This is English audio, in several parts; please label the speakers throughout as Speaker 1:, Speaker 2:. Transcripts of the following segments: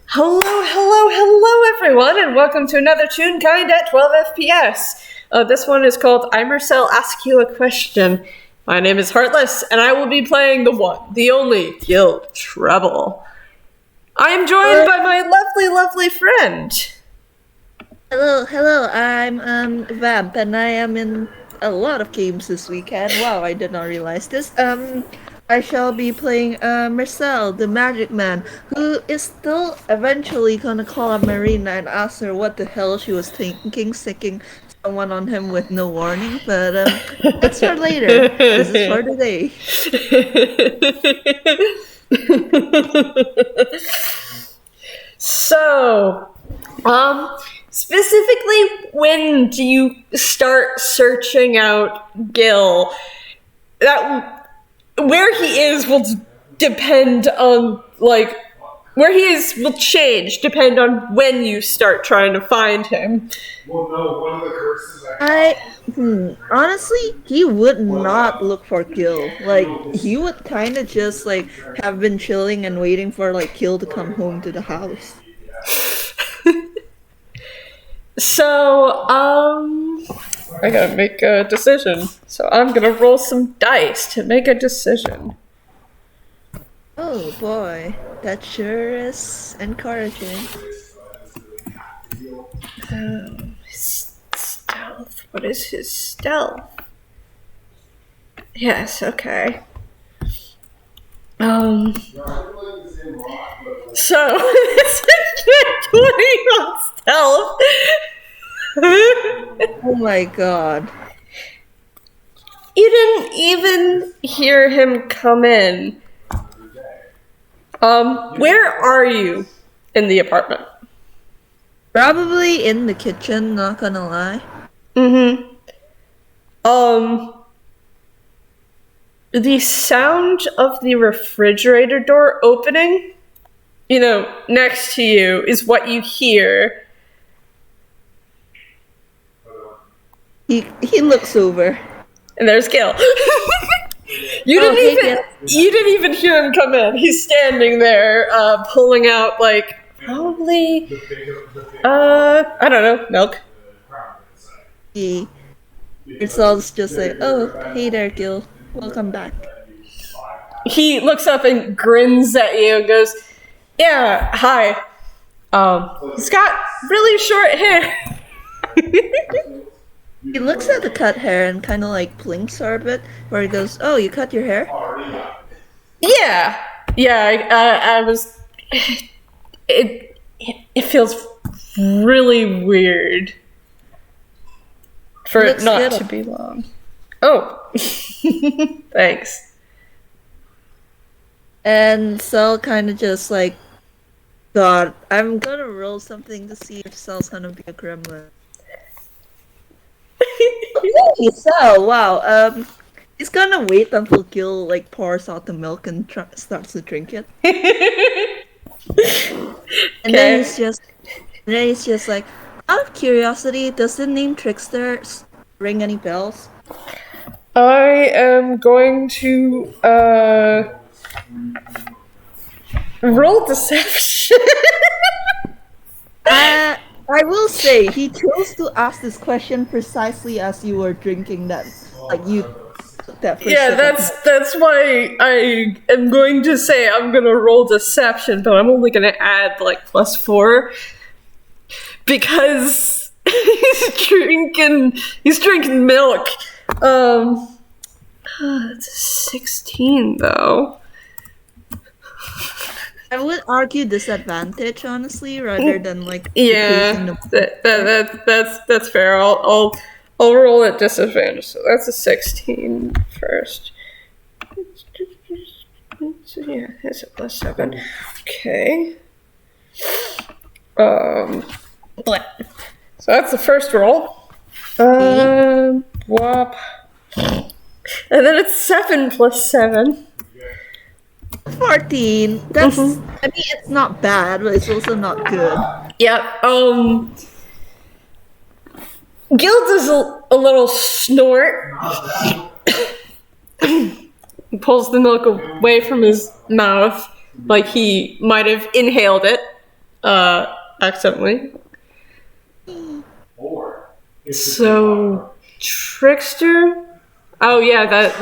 Speaker 1: Hello, hello, hello, everyone, and welcome to another Toonkind at 12 FPS. This one is called I Mersel Ask You a Question. My name is Heartless, and I will be playing the one, the only, Gille Trebble. I am joined by my lovely, lovely friend.
Speaker 2: Hello, I'm Vamp, and I am in a lot of games this weekend. Wow, I did not realize this. I shall be playing Mersel, the magic man, who is still eventually gonna call up Marina and ask her what the hell she was thinking, sticking someone on him with no warning, but that's for later. This is for today.
Speaker 1: So, specifically, when do you start searching out Gille? Where he is will depend on, where he is will change, depend on when you start trying to find him.
Speaker 3: Well, no, one of the curses
Speaker 2: Honestly, he would not look for Gille. He would kind of just, have been chilling and waiting for, Gille to come home to the house.
Speaker 1: So, I gotta make a decision. So I'm gonna roll some dice to make a decision.
Speaker 2: Oh boy, that sure is encouraging.
Speaker 1: Stealth. What is his stealth? Yes, okay. So this is 20 on stealth.
Speaker 2: Oh my god.
Speaker 1: You didn't even hear him come in. Where are you in the apartment?
Speaker 2: Probably in the kitchen, not gonna lie.
Speaker 1: The sound of the refrigerator door opening, next to you, is what you hear.
Speaker 2: He looks over.
Speaker 1: And there's Gille. You didn't even hear him come in. He's standing there, pulling out, probably, I don't know, milk.
Speaker 2: It's all just like, oh, hey there, Gille. Welcome back.
Speaker 1: He looks up and grins at you and goes, yeah, hi. He's got really short hair.
Speaker 2: He looks at the cut hair and kind of blinks for a bit, where he goes, oh, you cut your hair?
Speaker 1: Yeah, I was, it feels really weird for it not to be long. Oh, thanks.
Speaker 2: And Cell kind of just God, I'm gonna roll something to see if Cell's gonna be a gremlin. Okay, so wow, he's gonna wait until Gille pours out the milk and starts to drink it. And then he's just out of curiosity, does the name Trickster ring any bells?
Speaker 1: I am going to roll deception.
Speaker 2: I will say, he chose to ask this question precisely as you were drinking that, you took that first
Speaker 1: Yeah, that's why I am going to say I'm gonna roll deception, but I'm only gonna add, +4. Because he's drinking milk. It's a 16, though.
Speaker 2: I would argue disadvantage, honestly, rather than
Speaker 1: Yeah, that's fair. I'll roll at disadvantage. So that's a 16 first. Yeah, it's a +7. Okay. So that's the first roll. Whop. And then it's 7 + 7.
Speaker 2: 14. That's, I mean, it's not bad, but it's also not good.
Speaker 1: Yep. Gille does a little snort. He pulls the milk away from his mouth Like he might have inhaled it accidentally.
Speaker 3: Or
Speaker 1: So trickster? Oh yeah, that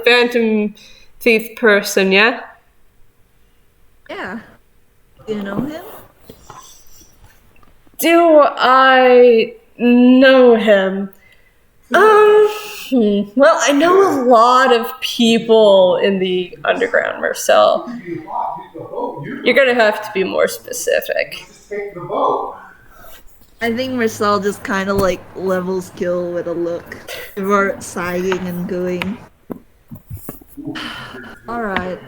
Speaker 1: phantom thief person, yeah?
Speaker 2: Yeah. You know him?
Speaker 1: Do I know him? Well, I know a lot of people in the underground, Mersel. You're gonna have to be more specific.
Speaker 3: just take the boat.
Speaker 2: I think Marcel just kind of like levels Gil with a look before sighing and going. Alright,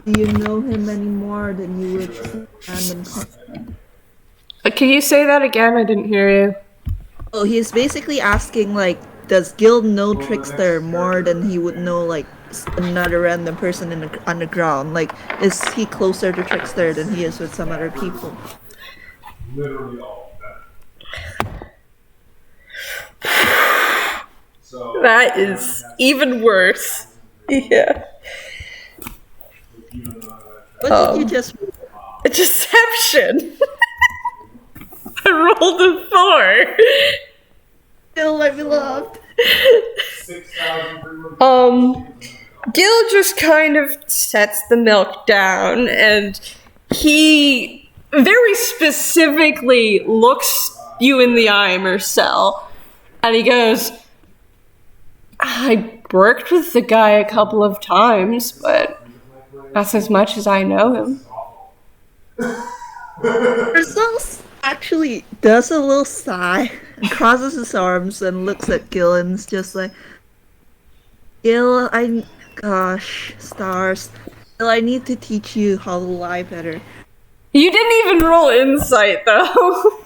Speaker 2: do you know him any more than you would just random
Speaker 1: Can you say that again? I didn't hear you.
Speaker 2: Oh, he's basically asking, like, does Gil know Trickster more than he would know, like, another random person in the underground? Like, is he closer to Trickster than he is with some other people?
Speaker 3: Literally all of that. So
Speaker 1: That is even worse. Yeah.
Speaker 2: What did you just...
Speaker 1: Deception! I rolled a 4.
Speaker 2: Gil, my beloved.
Speaker 3: 6,000.
Speaker 1: Gil just kind of sets the milk down and he very specifically looks you in the eye, Mersel, and he goes, I worked with the guy a couple of times, but that's as much as I know him.
Speaker 2: Marcel actually does a little sigh and crosses his arms and looks at Gil and is just like, Gil, gosh, stars. Gil, I need to teach you how to lie better.
Speaker 1: You didn't even roll insight, though.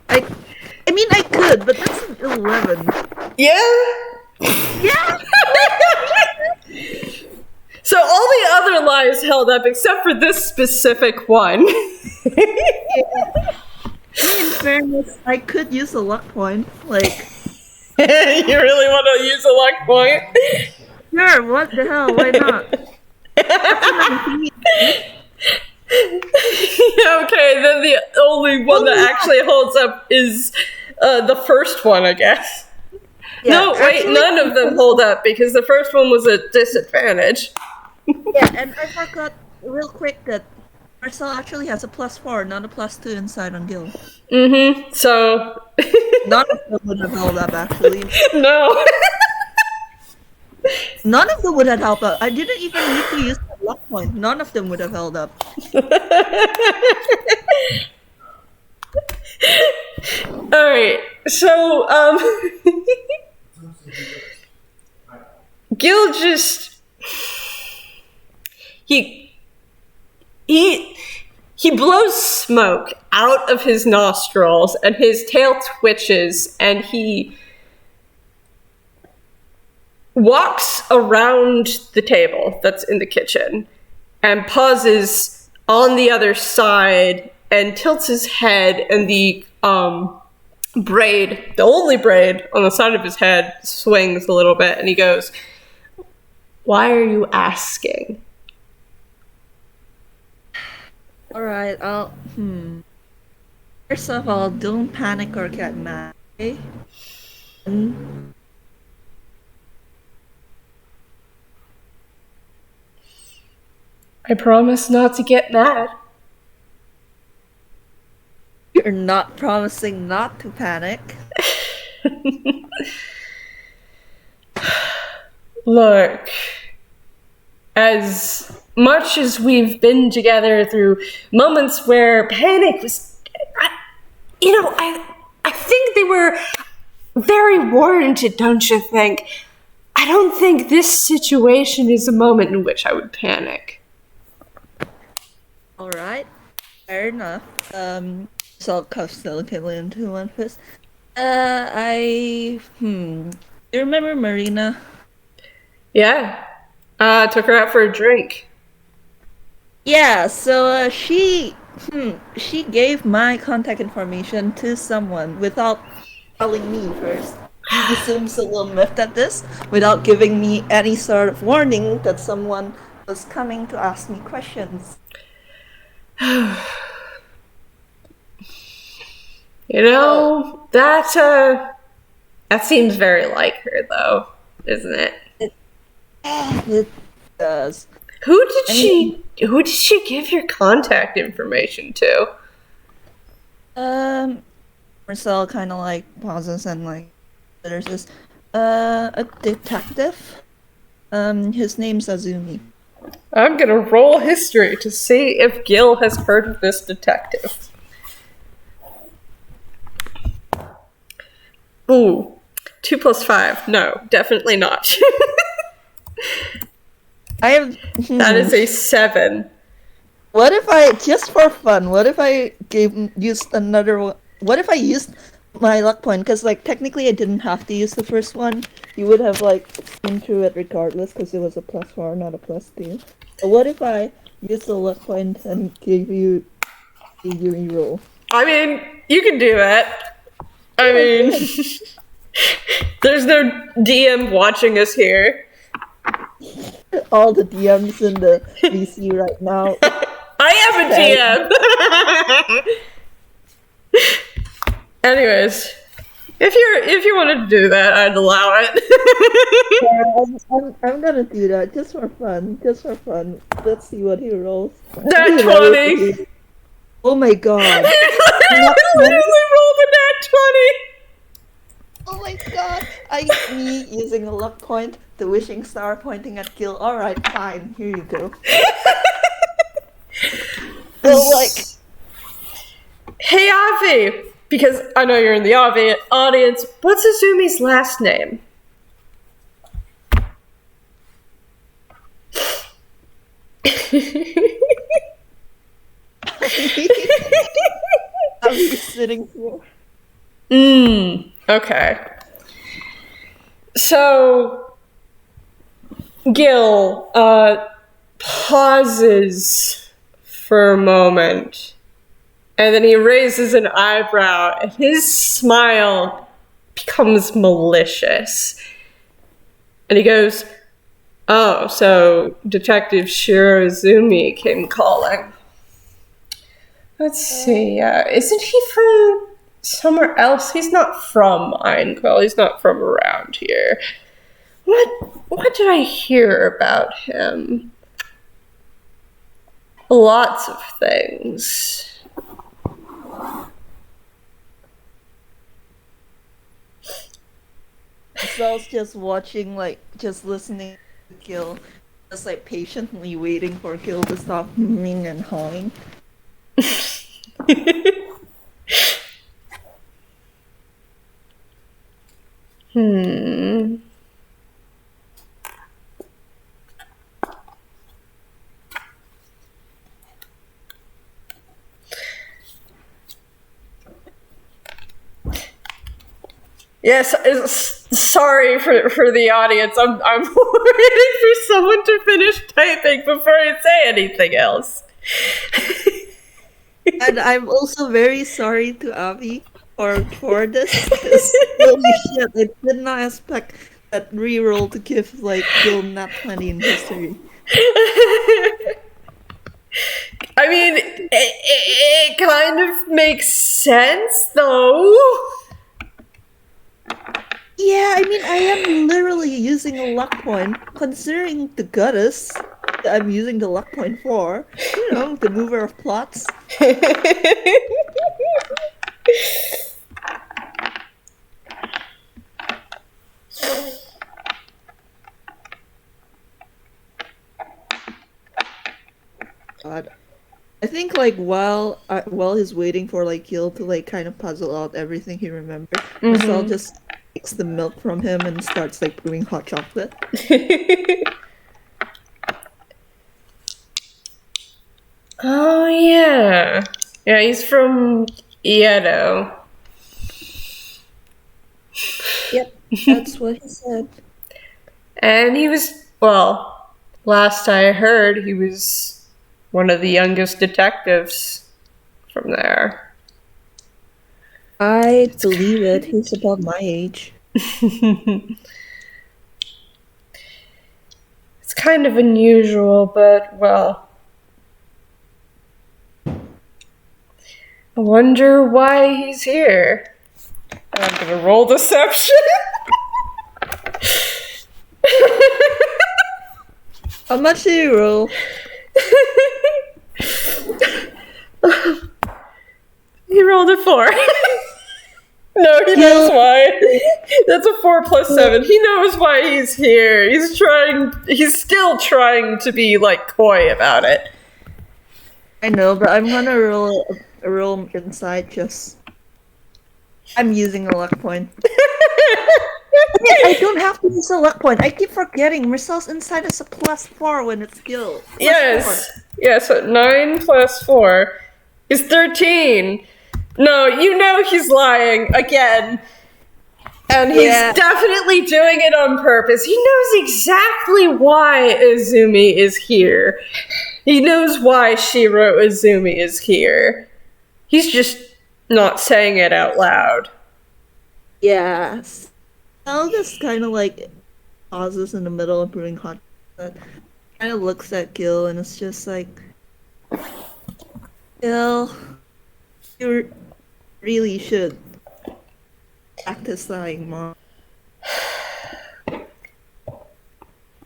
Speaker 2: I mean, I could, but that's an 11.
Speaker 1: Yeah?
Speaker 2: Yeah!
Speaker 1: So all the other lies held up except for this specific one.
Speaker 2: In fairness, I could use a luck point. Like,
Speaker 1: You really want to use a luck point?
Speaker 2: sure, what the hell, why not?
Speaker 1: Okay, then the only one that actually holds up is the first one, I guess.
Speaker 2: Yeah,
Speaker 1: No, wait,
Speaker 2: actually-
Speaker 1: none of them hold up because the first one was a disadvantage.
Speaker 2: Yeah, and I forgot real quick that Marcel actually has a +4, not a +2 inside on Gil.
Speaker 1: Mm-hmm, so...
Speaker 2: None of them would have held up, actually.
Speaker 1: No.
Speaker 2: None of them would have held up. I didn't even need to use the luck point. None of them would have held up.
Speaker 1: Alright, so, Gil just... He blows smoke out of his nostrils and his tail twitches and he walks around the table that's in the kitchen and pauses on the other side and tilts his head, and the braid, the only braid on the side of his head, swings a little bit, and he goes, "Why are you asking?"
Speaker 2: Alright, First of all, don't panic or get mad, okay?
Speaker 1: I promise not to get mad.
Speaker 2: You're not promising not to panic.
Speaker 1: Look, as much as we've been together through moments where panic was, I think they were very warranted, don't you think? I don't think this situation is a moment in which I would panic.
Speaker 2: Alright, fair enough. So I'll cuff delicately into one fist. You remember Marina?
Speaker 1: Yeah. Took her out for a drink.
Speaker 2: Yeah, so she gave my contact information to someone without telling me first. He seems a little miffed at this, without giving me any sort of warning that someone was coming to ask me questions.
Speaker 1: You know, that seems very like her, though, isn't it?
Speaker 2: It does.
Speaker 1: Who did she give your contact information to?
Speaker 2: Marcel kind of like pauses and like there's this a detective. His name's Azumi.
Speaker 1: I'm gonna roll history to see if Gil has heard of this detective. Ooh, 2 + 5. No, definitely not.
Speaker 2: I have.
Speaker 1: That is a 7.
Speaker 2: What if I, just for fun, what if I used another one? What if I used my luck point? Because, like, technically I didn't have to use the first one. You would have, like, been through it regardless because it was a +4, not a +2. But what if I used the luck point and gave you a reroll?
Speaker 1: I mean, you can do that. I mean, there's no DM watching us here.
Speaker 2: All the DMs in the VC right now.
Speaker 1: I am a DM. Anyways, if you wanted to do that, I'd allow it.
Speaker 2: I'm gonna do that just for fun. Just for fun. Let's see what he rolls.
Speaker 1: Nat 20.
Speaker 2: Oh my god.
Speaker 1: I literally rolled a nat 20.
Speaker 2: Oh my god. Me using a luck point, the wishing star pointing at Gil. Alright, fine. Here you go. So, like,
Speaker 1: hey Avi, because I know you're in the audience, what's Azumi's last name?
Speaker 2: I'm just sitting here.
Speaker 1: Okay. So, Gil, pauses for a moment, and then he raises an eyebrow, and his smile becomes malicious. And he goes, "Oh, so Detective Shirozumi came calling. Let's see, isn't he from somewhere else? He's not from Einquell. He's not from around here. What did I hear about him? Lots of things."
Speaker 2: Marcel's just watching, like, just listening to Gil, just like patiently waiting for Gil to stop moving and hawing.
Speaker 1: Yes, sorry for the audience. I'm waiting for someone to finish typing before I say anything else.
Speaker 2: And I'm also very sorry to Avi for this. Holy shit, I did not expect that reroll to give, like, Gil nat 20 in history.
Speaker 1: I mean, it kind of makes sense, though.
Speaker 2: Yeah, I mean, I am literally using a luck point, considering the goddess that I'm using the luck point for. You know, the mover of plots. God. I think, like, while he's waiting for, like, Gil to, like, kind of puzzle out everything he remembered, Marcel just takes the milk from him and starts, like, brewing hot chocolate.
Speaker 1: Oh, yeah. Yeah, he's from Edo.
Speaker 2: Yep, that's what he said.
Speaker 1: And he was, well, last I heard, he was one of the youngest detectives from there.
Speaker 2: I believe it. He's about my age.
Speaker 1: It's kind of unusual, but, well, I wonder why he's here. And I'm gonna roll deception.
Speaker 2: How much do you roll?
Speaker 1: He rolled a 4. No, he knows why. That's a 4 plus 7. He knows why he's here. He's still trying to be, like, coy about it.
Speaker 2: I know, but I'm gonna roll a roll inside just... I'm using a luck point. I don't have to use a luck point. I keep forgetting. Mersel's inside is a +4 when it's Gille.
Speaker 1: Yes. Yeah, so 9 plus 4 is 13. No, you know he's lying again. And he's definitely doing it on purpose. He knows exactly why Izumi is here. He knows why Shiro Izumi is here. He's just not saying it out loud.
Speaker 2: Yes. Mel just kind of like pauses in the middle of brewing hot chocolate. Kind of looks at Gil and it's just like, Gil, you really should practice lying more.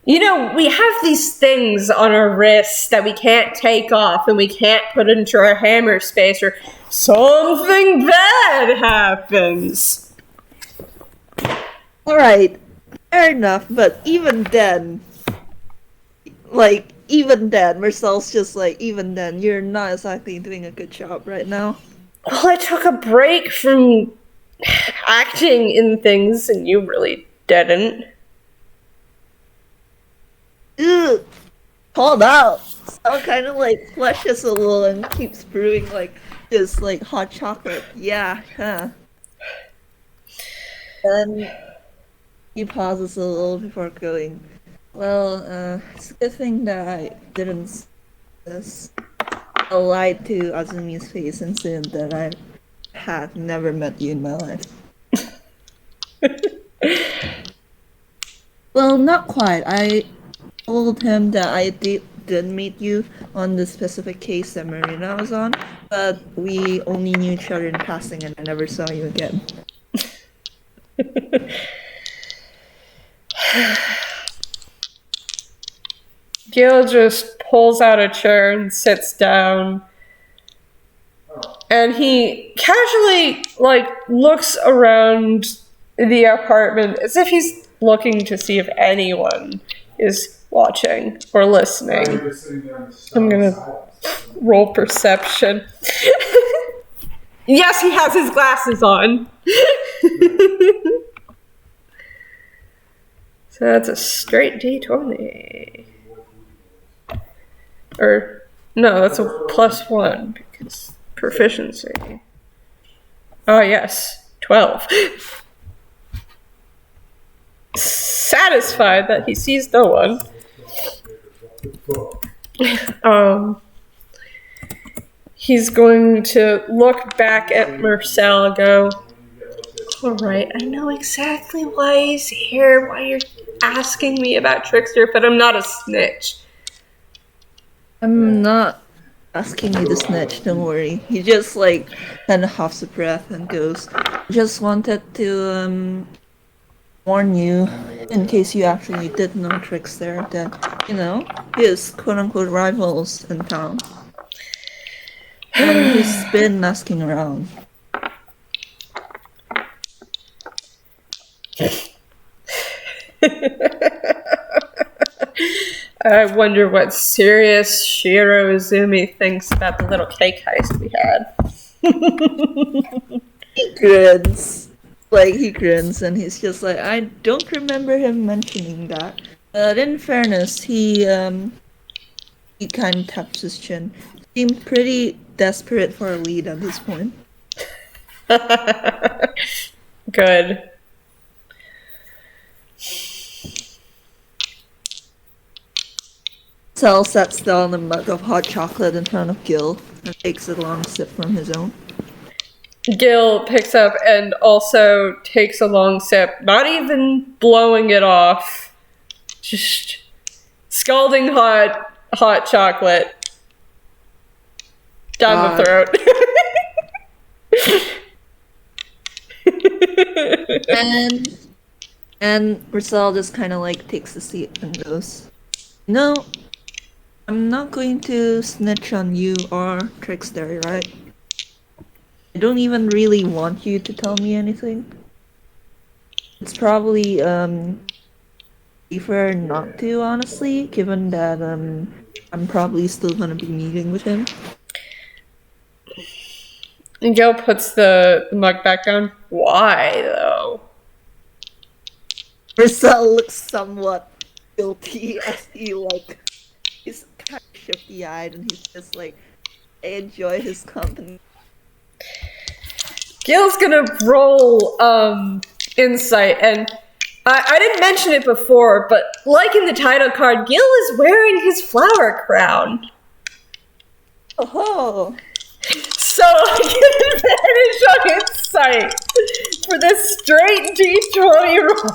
Speaker 1: You know, we have these things on our wrists that we can't take off and we can't put into our hammer space or something bad happens.
Speaker 2: Alright, fair enough, but even then, Mercel's just like, even then, you're not exactly doing a good job right now.
Speaker 1: Well, I took a break from acting in things and you really didn't.
Speaker 2: Ugh, called out. So kind of like flushes a little and keeps brewing like this like hot chocolate. Yeah, huh. Then he pauses a little before going. Well, it's a good thing that I didn't say this. I lied to Azumi's face and said that I had never met you in my life. Well, not quite. I told him that I did meet you on the specific case that Marina was on, but we only knew each other in passing and I never saw you again.
Speaker 1: Gil just pulls out a chair and sits down. And he casually, like, looks around the apartment as if he's looking to see if anyone is watching or listening. I'm gonna roll perception. Yes, he has his glasses on. So that's a straight D20. Or, no, that's a +1 because proficiency. Oh, yes, 12. Satisfied that he sees no one. He's going to look back at Mersel and go, alright, I know exactly why he's here, why you're asking me about Trickster, but I'm not a snitch.
Speaker 2: I'm not asking you to snitch, don't worry. He just like kind of huffs a breath and goes, just wanted to warn you in case you actually did know Trickster that, you know, his quote-unquote rivals in town. And he's been asking around.
Speaker 1: I wonder what serious Shiro Izumi thinks about the little cake heist we had.
Speaker 2: He grins. Like, he grins and he's just like, I don't remember him mentioning that. But in fairness, he kind of taps his chin. Seemed pretty desperate for a lead at this point.
Speaker 1: Good.
Speaker 2: Sal sets down a mug of hot chocolate in front of Gil and takes a long sip from his own.
Speaker 1: Gil picks up and also takes a long sip, not even blowing it off. Just scalding hot chocolate down the throat.
Speaker 2: and Mersel just kind of like takes a seat and goes, "No, I'm not going to snitch on you or Trickster, right? I don't even really want you to tell me anything. It's probably safer not to, honestly, given that I'm probably still gonna be meeting with him."
Speaker 1: And Gil puts the mug back down. Why, though?
Speaker 2: Mersel looks somewhat guilty as he's kind of shifty-eyed and he's just like, "I enjoy his company."
Speaker 1: Gil's gonna roll insight, and I didn't mention it before, but like in the title card, Gil is wearing his flower crown.
Speaker 2: Oh,
Speaker 1: So I get advantage on insight for this straight D20 roll.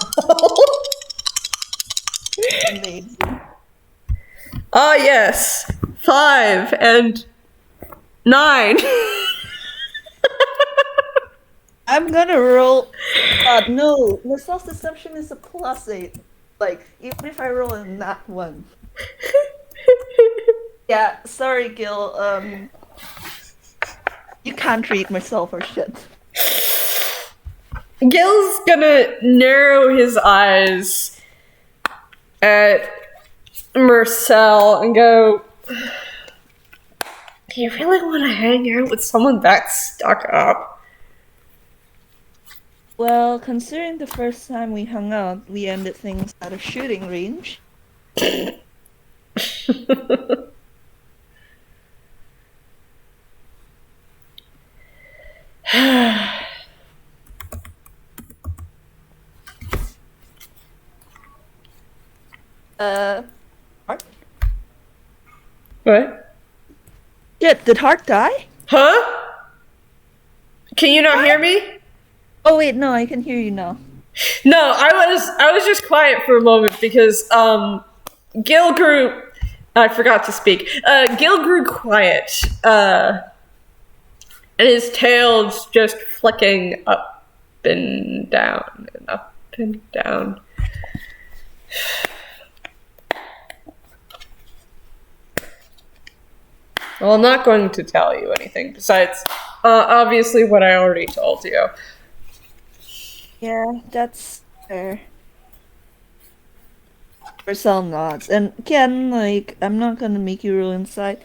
Speaker 2: amazing.
Speaker 1: Ah, yes. 5 and 9.
Speaker 2: I'm gonna roll. No, Mercel's deception is a +8. Like, even if I roll in that one. Yeah, sorry, Gil. You can't treat Mercel for shit.
Speaker 1: Gil's gonna narrow his eyes at Mersel and go, "Do you really want to hang out with someone that stuck up?"
Speaker 2: Well, considering the first time we hung out, we ended things at a shooting range. Hart?
Speaker 1: What?
Speaker 2: Shit, did Hart die?
Speaker 1: Huh? Can you not hear me?
Speaker 2: Oh wait, no, I can hear you now.
Speaker 1: No, I was just quiet for a moment because Gil grew. I forgot to speak. Gil grew quiet, and his tail's just flicking up and down and up and down. Well, I'm not going to tell you anything besides, obviously, what I already told you.
Speaker 2: Yeah, that's fair. Marcel nods, and again, like, I'm not gonna make you roll inside.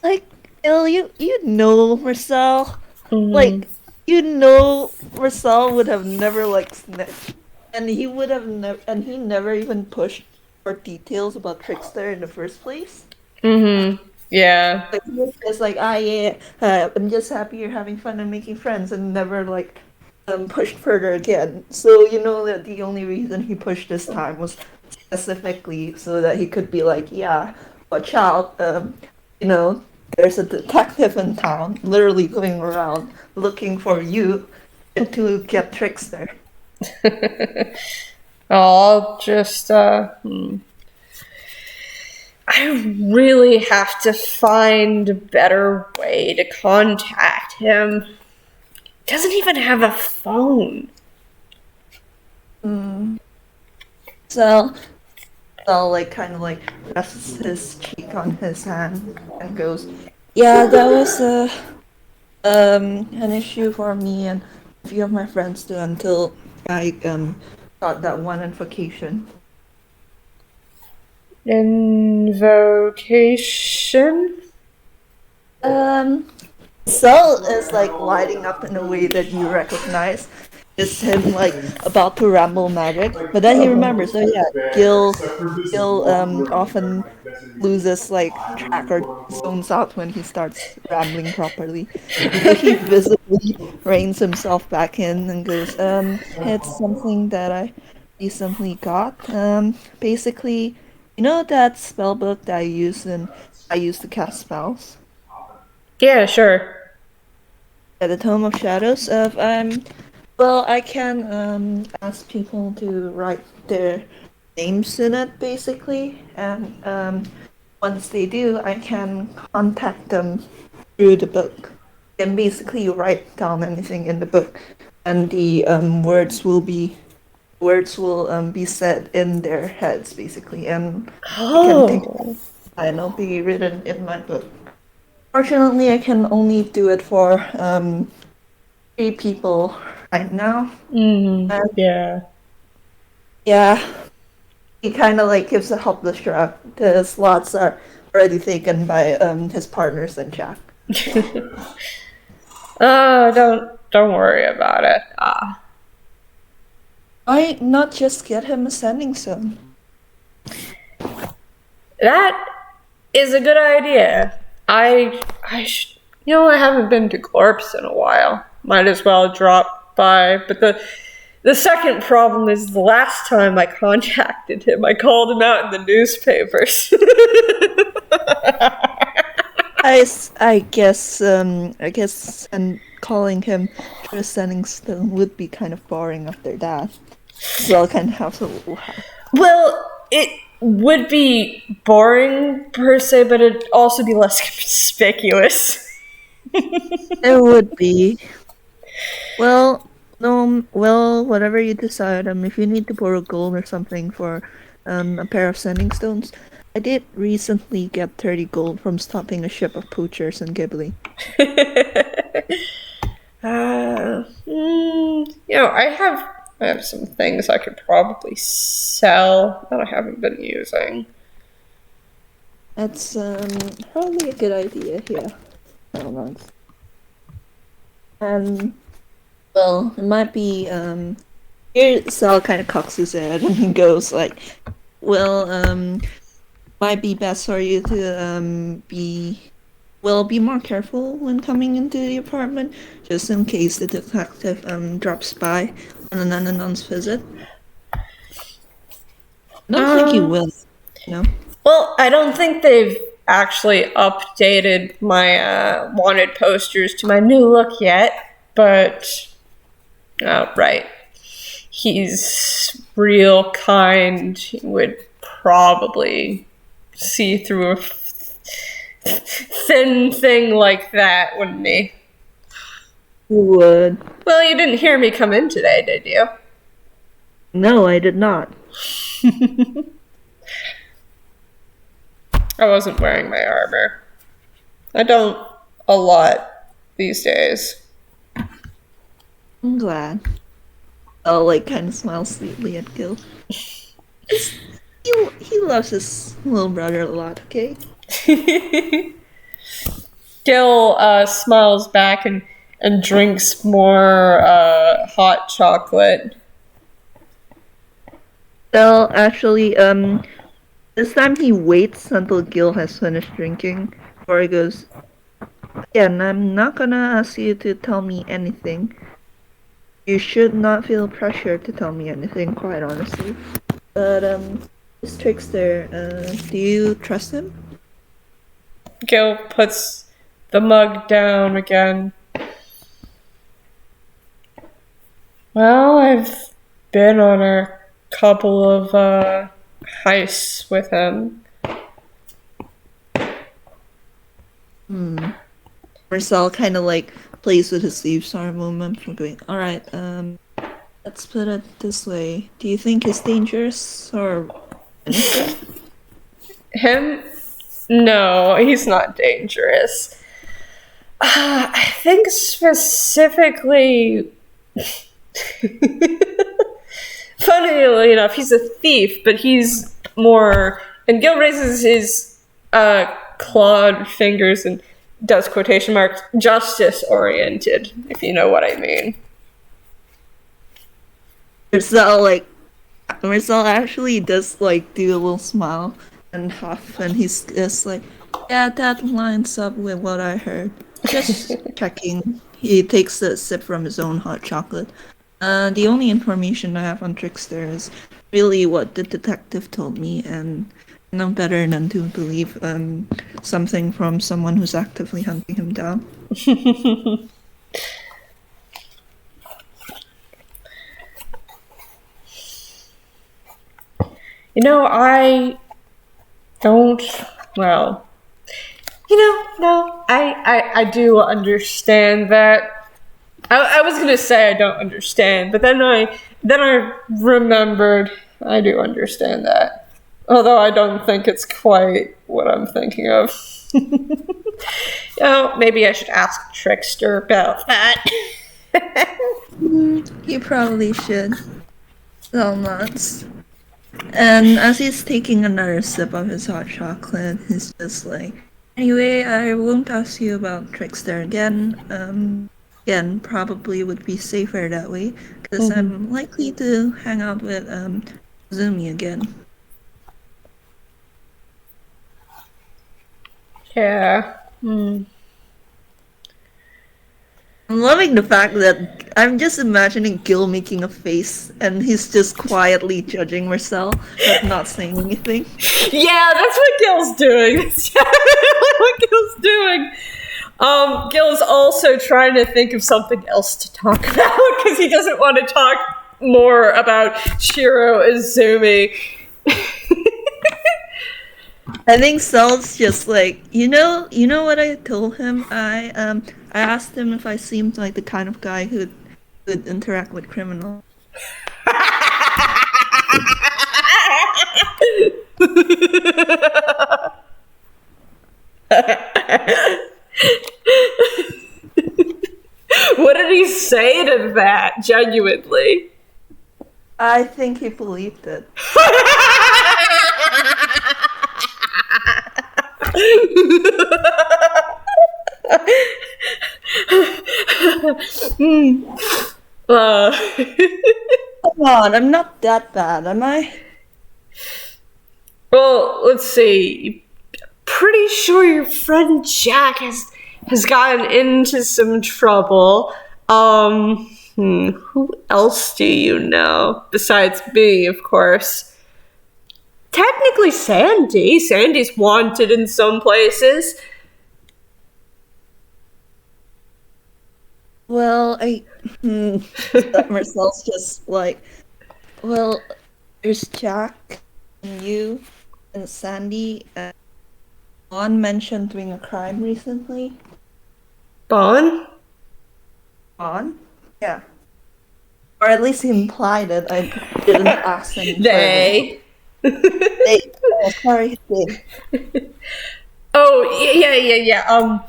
Speaker 2: Like, Gil, you know Marcel. Like, you know Marcel would have never like snitched, and he would have never, and he never even pushed for details about Trickster in the first place.
Speaker 1: Yeah.
Speaker 2: Like, he was just like, yeah, I'm just happy you're having fun and making friends, and never like pushed further again. So you know that the only reason he pushed this time was specifically so that he could be like, yeah, watch out, you know, there's a detective in town, literally going around looking for you to get Trickster.
Speaker 1: I'll just, I really have to find a better way to contact him. He doesn't even have a phone.
Speaker 2: So, like, kind of like rests his cheek on his hand and goes, yeah, that was an issue for me and a few of my friends too until I got that one invocation.
Speaker 1: Invocation?
Speaker 2: Cell is like lighting up in a way that you recognize. It's him like about to ramble magic, but then he remembers. So yeah, Gil often loses like track or zones out when he starts rambling properly. So he visibly reins himself back in and goes, it's something that I recently got. Basically, you know that spell book that I use to cast spells?
Speaker 1: Yeah, sure.
Speaker 2: at the Tome of Shadows. Well, I can ask people to write their names in it, basically, and once they do, I can contact them through the book. And basically write down anything in the book, and the words will be said in their heads, basically, and I can take and it'll be written in my book. Fortunately, I can only do it for 3 people right now.
Speaker 1: Yeah.
Speaker 2: Yeah, he kind of like gives a helpless shrug. The slots are already taken by his partners in Jack.
Speaker 1: Don't worry about it.
Speaker 2: Why not just get him a sending stone?
Speaker 1: That is a good idea. I haven't been to Corpse in a while. Might as well drop by. But the second problem is the last time I contacted him, I called him out in the newspapers.
Speaker 2: I guess and calling him through a sending stone would be kind of boring after that. So I'll kind of have to.
Speaker 1: Well, it would be boring per se, but it'd also be less conspicuous.
Speaker 2: It would be. Well, no. Well, whatever you decide. If you need to borrow gold or something for a pair of sending stones, I did recently get 30 gold from stopping a ship of poachers in Ghibli.
Speaker 1: I have some things I could probably sell that I haven't been using.
Speaker 2: That's probably a good idea. Yeah. Hold on. Well, it might be here Sal kind of cocks his head and he goes like, well, might be best for you to be more careful when coming into the apartment, just in case the detective drops by on an unannounced visit. I don't think he will,
Speaker 1: Well, I don't think they've actually updated my wanted posters to my new look yet, but right. He's real kind. He would probably see through a thin thing like that, wouldn't he?
Speaker 2: He would.
Speaker 1: Well, you didn't hear me come in today, did you?
Speaker 2: No, I did not.
Speaker 1: I wasn't wearing my armor. I don't a lot these days.
Speaker 2: I'm glad. I'll kind of smile sweetly at Gil. He loves his little brother a lot, okay?
Speaker 1: Gil smiles back and drinks more hot chocolate.
Speaker 2: Well, actually, this time he waits until Gil has finished drinking before he goes, again, I'm not gonna ask you to tell me anything. You should not feel pressured to tell me anything, quite honestly. But, this trickster, do you trust him?
Speaker 1: Gil puts the mug down again. Well, I've been on a couple of heists with him.
Speaker 2: Marcel kind of plays with his sleeves for a moment from going, alright, let's put it this way. Do you think he's dangerous or anything?
Speaker 1: Him? No, he's not dangerous. I think specifically... Funnily enough, he's a thief, but he's more... And Gil raises his clawed fingers and does quotation marks, justice-oriented, if you know what I mean.
Speaker 2: Marcel actually does do a little smile and huff, and he's just yeah, that lines up with what I heard. Just checking. He takes a sip from his own hot chocolate. The only information I have on Trickster is really what the detective told me, and no better than to believe something from someone who's actively hunting him down.
Speaker 1: no, I don't. Well, no, I do understand that. I was gonna say I don't understand, but then I remembered I do understand that. Although I don't think it's quite what I'm thinking of. Maybe I should ask Trickster about that.
Speaker 2: You probably should. So nuts. And as he's taking another sip of his hot chocolate, he's just like, anyway, I won't ask you about Trickster again. Again, probably would be safer that way, because I'm likely to hang out with Zumi again.
Speaker 1: Yeah.
Speaker 2: I'm loving the fact that I'm just imagining Gil making a face and he's just quietly judging Mersel, but not saying anything.
Speaker 1: Yeah, that's what Gil's doing. That's what Gil's doing. Gil's also trying to think of something else to talk about because he doesn't want to talk more about Shiro Izumi.
Speaker 2: I think Sel's just like, you know what I told him? I asked him if I seemed like the kind of guy who would interact with criminals.
Speaker 1: What did he say to that, genuinely?
Speaker 2: I think he believed it. Come on, I'm not that bad, am I?
Speaker 1: Well, let's see. Pretty sure your friend Jack has gotten into some trouble. Who else do you know? Besides me, of course. Technically Sandy. Sandy's wanted in some places.
Speaker 2: Well, Marcel's just like, well, there's Jack and you and Sandy. Bon mentioned doing a crime recently.
Speaker 1: Bon?
Speaker 2: Bon? Yeah. Or at least he implied it. I didn't ask him.
Speaker 1: They.
Speaker 2: They. Oh, sorry, they.
Speaker 1: Oh, yeah.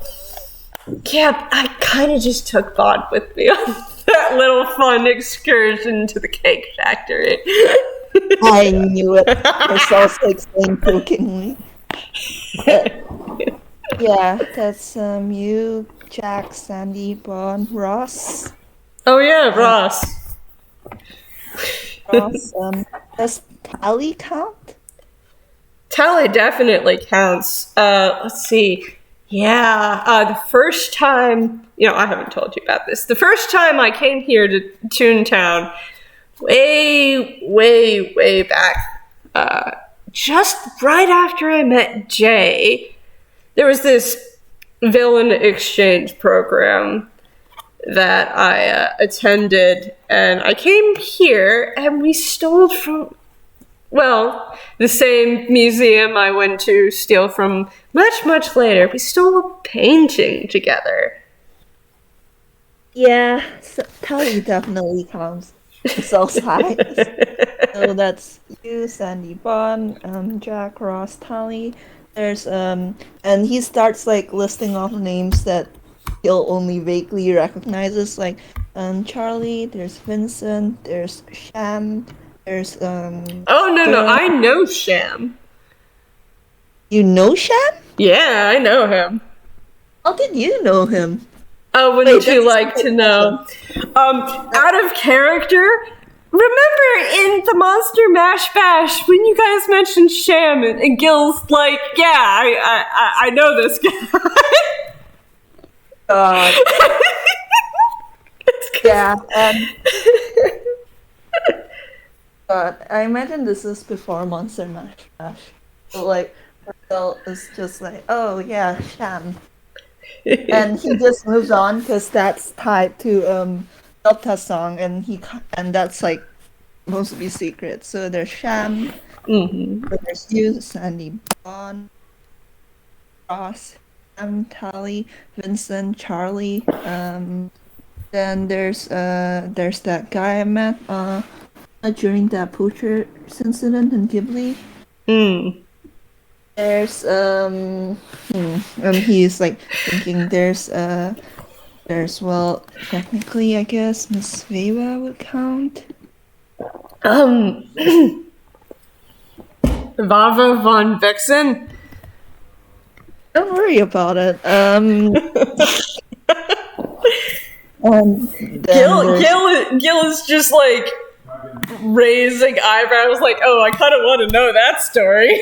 Speaker 1: Yeah, I kind of just took Bon with me on that little fun excursion to the cake factory.
Speaker 2: I knew it. Marcel's like saying jokingly. Yeah, that's you, Jack, Sandy, Bon, Ross.
Speaker 1: Oh yeah, Ross.
Speaker 2: Ross, does Tally count?
Speaker 1: Tally definitely counts. Let's see. Yeah, the first time, I haven't told you about this. The first time I came here to Toontown, way back, just right after I met Jay, there was this villain exchange program that I attended, and I came here, and we stole from, the same museum I went to steal from much later. We stole a painting together.
Speaker 2: Yeah, so Tally definitely counts. So so that's you, Sandy, Bon, Jack, Ross, Tally. There's and he starts like listing off names that he'll only vaguely recognizes, like Charlie, there's Vincent, there's Sham, there's
Speaker 1: Oh no, I know Sham.
Speaker 2: You know Sham?
Speaker 1: Yeah, I know him.
Speaker 2: How did you know him?
Speaker 1: Oh, wouldn't you like to know? Out of character, remember in the Monster Mash Bash when you guys mentioned Sham and Gil's like, yeah, I know this guy.
Speaker 2: Yeah, but I imagine this is before Monster Mash Bash. So like, Marcel is just like, oh yeah, Sham. And he just moves on because that's tied to Delta's song, and that's like supposed to be secret. So there's Sham,
Speaker 1: Mm-hmm.
Speaker 2: There's you, Sandy, Bond, Ross, Tally, Vincent, Charlie. Then there's that guy I met during that poacher incident in Ghibli.
Speaker 1: Mm.
Speaker 2: There's and he's like thinking there's well, technically I guess Miss Veva would count.
Speaker 1: Vava von Vixen.
Speaker 2: Don't worry about it. And then
Speaker 1: Gil is just like raising eyebrows, like, oh, I kind of want to know that story.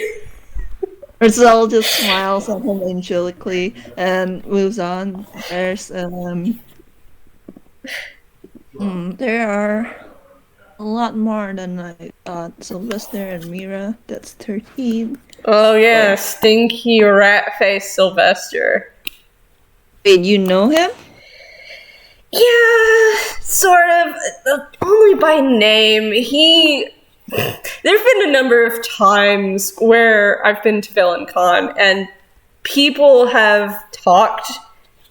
Speaker 2: Rizal just smiles at him angelically and moves on. There's there are a lot more than I thought. Sylvester and Mira, that's 13.
Speaker 1: Oh yeah, stinky rat face Sylvester.
Speaker 2: Wait, you know him?
Speaker 1: Yeah, sort of. Only by name. There've been a number of times where I've been to VillainCon and people have talked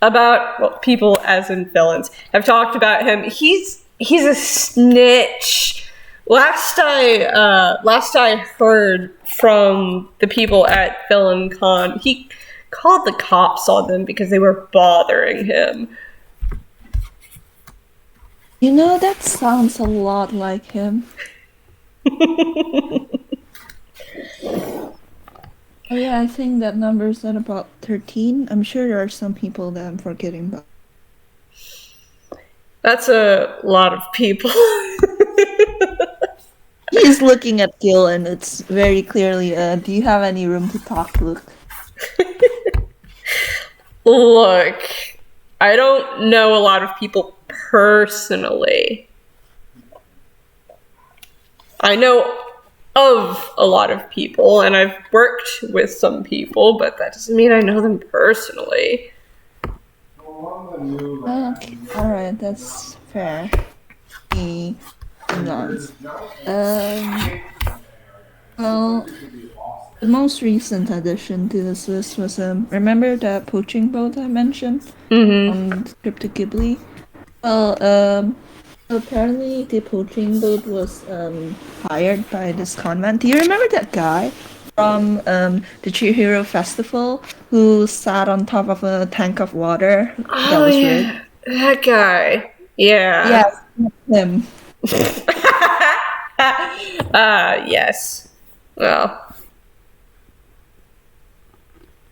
Speaker 1: about, well, people as in villains have talked about him. He's a snitch. Last I heard from the people at VillainCon, he called the cops on them because they were bothering him.
Speaker 2: You know, that sounds a lot like him. Oh yeah, I think that number's at about 13. I'm sure there are some people that I'm forgetting about.
Speaker 1: That's a lot of people.
Speaker 2: He's looking at Gil and it's very clearly, do you have any room to talk, Luke?
Speaker 1: Look, I don't know a lot of people personally. I know of a lot of people, and I've worked with some people, but that doesn't mean I know them personally.
Speaker 2: Okay, alright, that's fair. He nods. Well, the most recent addition to this list was, remember that poaching boat I mentioned?
Speaker 1: Mm-hmm.
Speaker 2: On the trip to Ghibli? Well, apparently the poaching boat was hired by this convent. Do you remember that guy from the Chihiro Festival who sat on top of a tank of water that was rigged?
Speaker 1: That guy. Yeah.
Speaker 2: Yes, him.
Speaker 1: Yes. Well.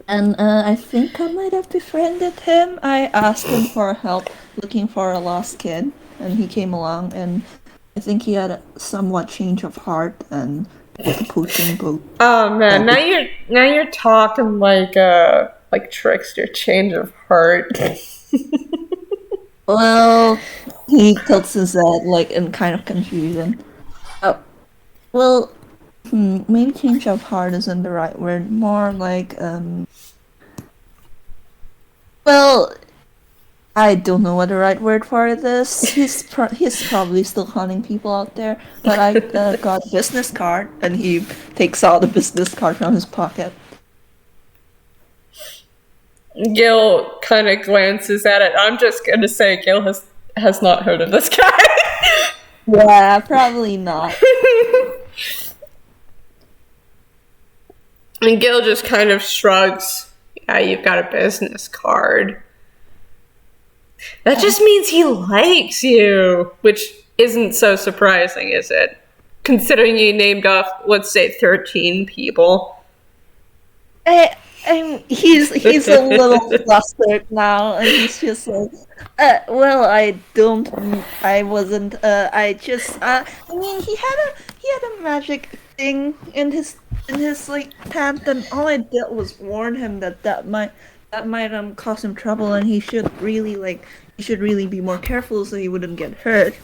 Speaker 2: And I think I might have befriended him. I asked him for help looking for a lost kid, and he came along, and I think he had a somewhat change of heart and the poaching boat.
Speaker 1: Oh man, now you're talking like trickster, change of heart.
Speaker 2: Well, he tilts his head like in kind of confusion. Oh, well, maybe change of heart isn't the right word. More like well, I don't know what the right word for it is. He's probably still hunting people out there. But I got a business card, and he takes out the business card from his pocket.
Speaker 1: Gil kind of glances at it. I'm just gonna say Gil has not heard of this guy.
Speaker 2: Yeah, probably not.
Speaker 1: And Gil just kind of shrugs. Yeah, you've got a business card. That just means he likes you, which isn't so surprising, is it? Considering you named off, let's say, 13 people.
Speaker 2: He's a little flustered now, and he's just like, well, I wasn't, I mean, he had a magic thing in his like tent, and all I did was warn him that might cause him trouble, and he should really be more careful so he wouldn't get hurt.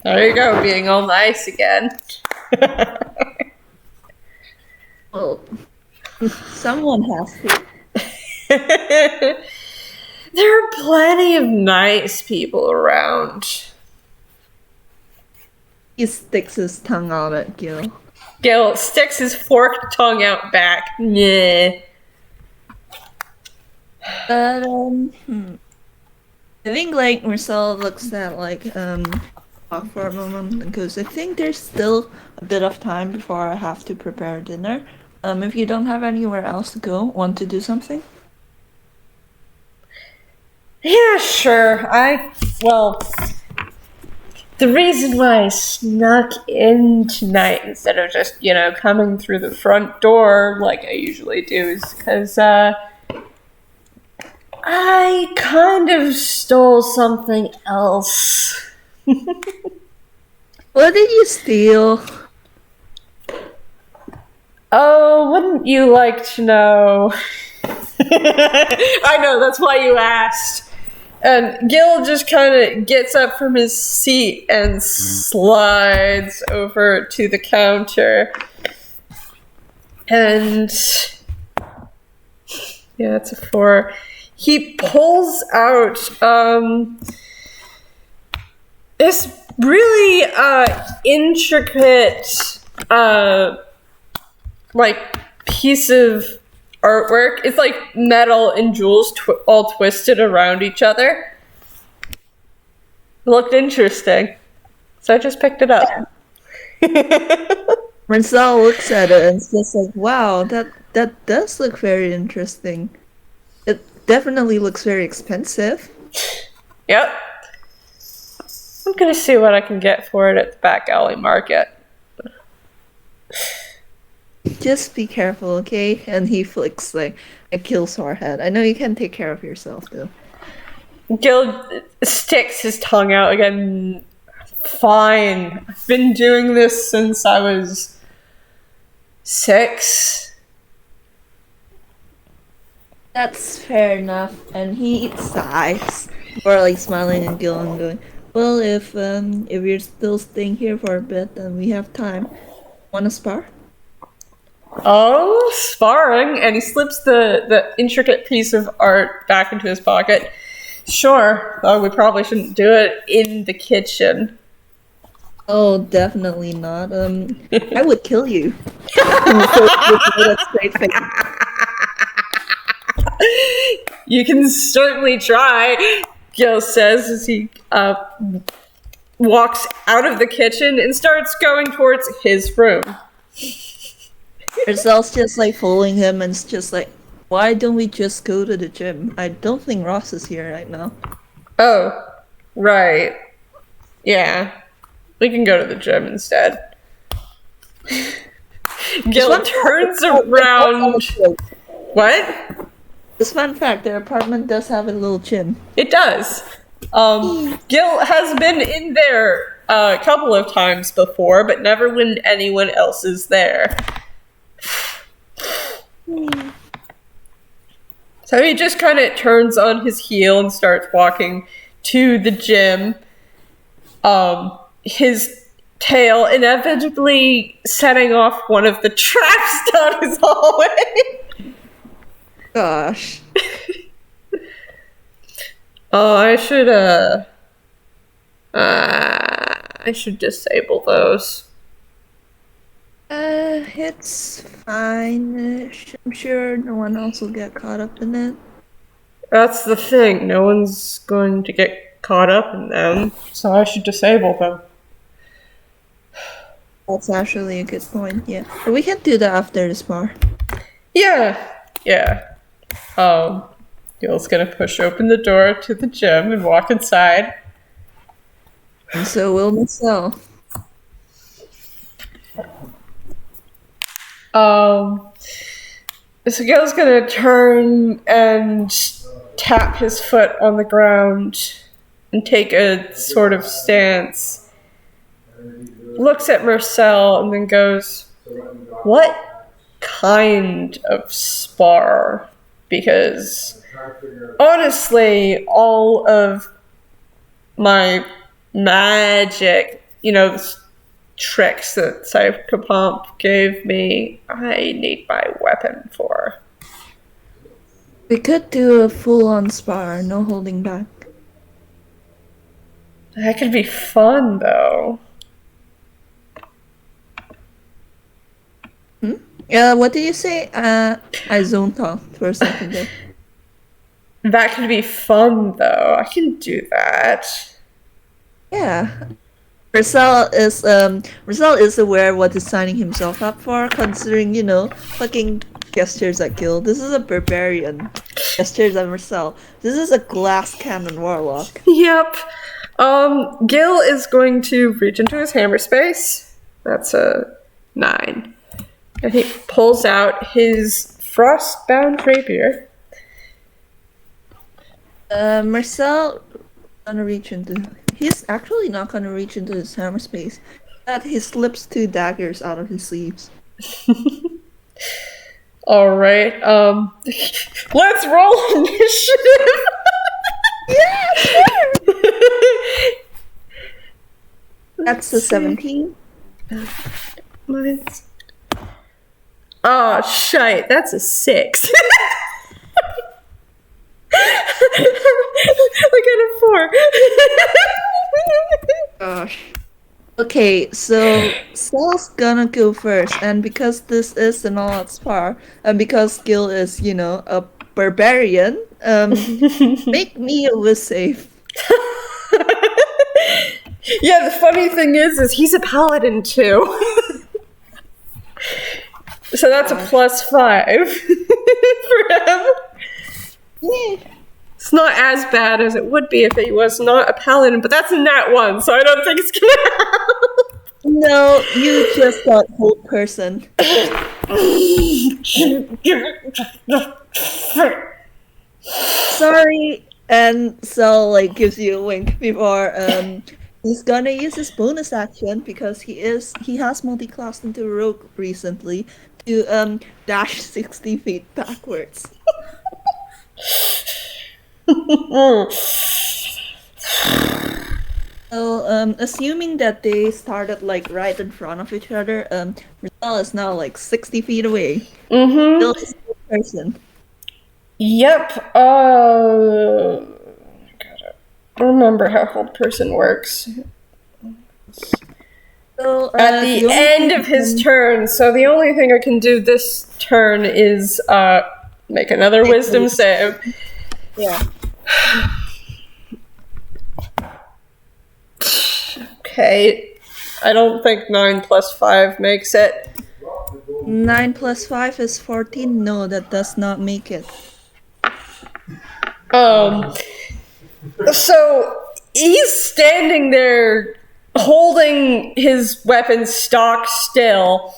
Speaker 1: There you go, being all nice again.
Speaker 2: Well, someone has to.
Speaker 1: There are plenty of nice people around.
Speaker 2: He sticks his tongue out at Gil.
Speaker 1: Gil sticks his forked tongue out back. Nah.
Speaker 2: But I think like Marcel looks at like talk for a moment because I think there's still a bit of time before I have to prepare dinner. If you don't have anywhere else to go, want to do something?
Speaker 1: Yeah, sure. The reason why I snuck in tonight instead of just, coming through the front door like I usually do is because, I kind of stole something else.
Speaker 2: What did you steal?
Speaker 1: Oh, wouldn't you like to know? I know, that's why you asked. And Gil just kind of gets up from his seat and slides over to the counter. And yeah, it's a 4. He pulls out this really intricate piece of artwork. It's like metal and jewels all twisted around each other. It looked interesting, so I just picked it up.
Speaker 2: Marcel looks at it and says like, wow, that does look very interesting. It definitely looks very expensive.
Speaker 1: Yep. I'm gonna see what I can get for it at the back alley market.
Speaker 2: Just be careful, okay? And he flicks like a Gil's forehead. I know you can take care of yourself though.
Speaker 1: Gil sticks his tongue out again. Fine. I've been doing this since I was 6.
Speaker 2: That's fair enough. And he sighs, or like smiling at Gil and going, well, if you're still staying here for a bit, then we have time. Wanna spar?
Speaker 1: Oh, sparring, and he slips the intricate piece of art back into his pocket. Sure, though we probably shouldn't do it in the kitchen.
Speaker 2: Oh, definitely not. I would kill you.
Speaker 1: You can certainly try, Gil says as he walks out of the kitchen and starts going towards his room.
Speaker 2: Marcel's just like fooling him and it's just like, why don't we just go to the gym? I don't think Ross is here right now.
Speaker 1: Oh, right. Yeah. We can go to the gym instead. Gil turns around. What?
Speaker 2: This fun fact, their apartment does have a little gym.
Speaker 1: It does. Gil has been in there a couple of times before, but never when anyone else is there. So he just kind of turns on his heel and starts walking to the gym. His tail inevitably setting off one of the traps down his hallway.
Speaker 2: Gosh.
Speaker 1: Oh, I should disable those.
Speaker 2: It's fine. I'm sure no one else will get caught up in it.
Speaker 1: That's the thing. No one's going to get caught up in them, so I should disable them.
Speaker 2: That's actually a good point, yeah. But we can do that after the spar.
Speaker 1: Yeah. Gil's gonna push open the door to the gym and walk inside.
Speaker 2: And so will Marcel.
Speaker 1: So Gil's gonna turn and tap his foot on the ground and take a sort of stance. Looks at Mersel and then goes, "What kind of spar?" Because honestly, all of my magic, tricks that Psychopomp gave me, I need my weapon for.
Speaker 2: We could do a full-on spar, no holding back.
Speaker 1: That could be fun, though.
Speaker 2: What did you say? I zoned out for a second there.
Speaker 1: That could be fun, though. I can do that.
Speaker 2: Yeah. Mersel is aware what he's signing himself up for, considering, fucking gestures at Gil. This is a barbarian. Gestures at Mersel. This is a glass cannon warlock.
Speaker 1: Yep. Gil is going to reach into his hammer space. That's a 9. And he pulls out his frostbound rapier.
Speaker 2: Mersel gonna reach into. He's actually not gonna reach into his hammer space. That he slips 2 daggers out of his sleeves.
Speaker 1: All right. Let's roll initiative.
Speaker 2: Yeah, sure. That's a 17.
Speaker 1: Mine's... Oh, shite. That's a 6. I got a 4.
Speaker 2: Gosh. Okay, so Sal's gonna go first, and because this is an all-out spar, and because Gil is, a barbarian, make me a whiz save.
Speaker 1: Yeah, the funny thing is he's a paladin too. So that's a +5 for him.
Speaker 2: Yeah.
Speaker 1: It's not as bad as it would be if he was not a paladin, but that's a nat 1, so I don't think it's gonna help.
Speaker 2: No, you just got hold person. Sorry. And Sal gives you a wink before he's gonna use his bonus action because he has multi-classed into rogue recently to dash 60 feet backwards. So, assuming that they started right in front of each other, Rizal is now 60 feet away.
Speaker 1: Mm-hmm.
Speaker 2: Still is a person.
Speaker 1: Yep. Gotta remember how hold person works.
Speaker 2: So,
Speaker 1: At the end of his turn, so the only thing I can do this turn is make another wisdom save.
Speaker 2: Yeah.
Speaker 1: Okay. I don't think 9 + 5 makes it.
Speaker 2: 9 + 5 is 14. No, that does not make it.
Speaker 1: So he's standing there holding his weapon stock still,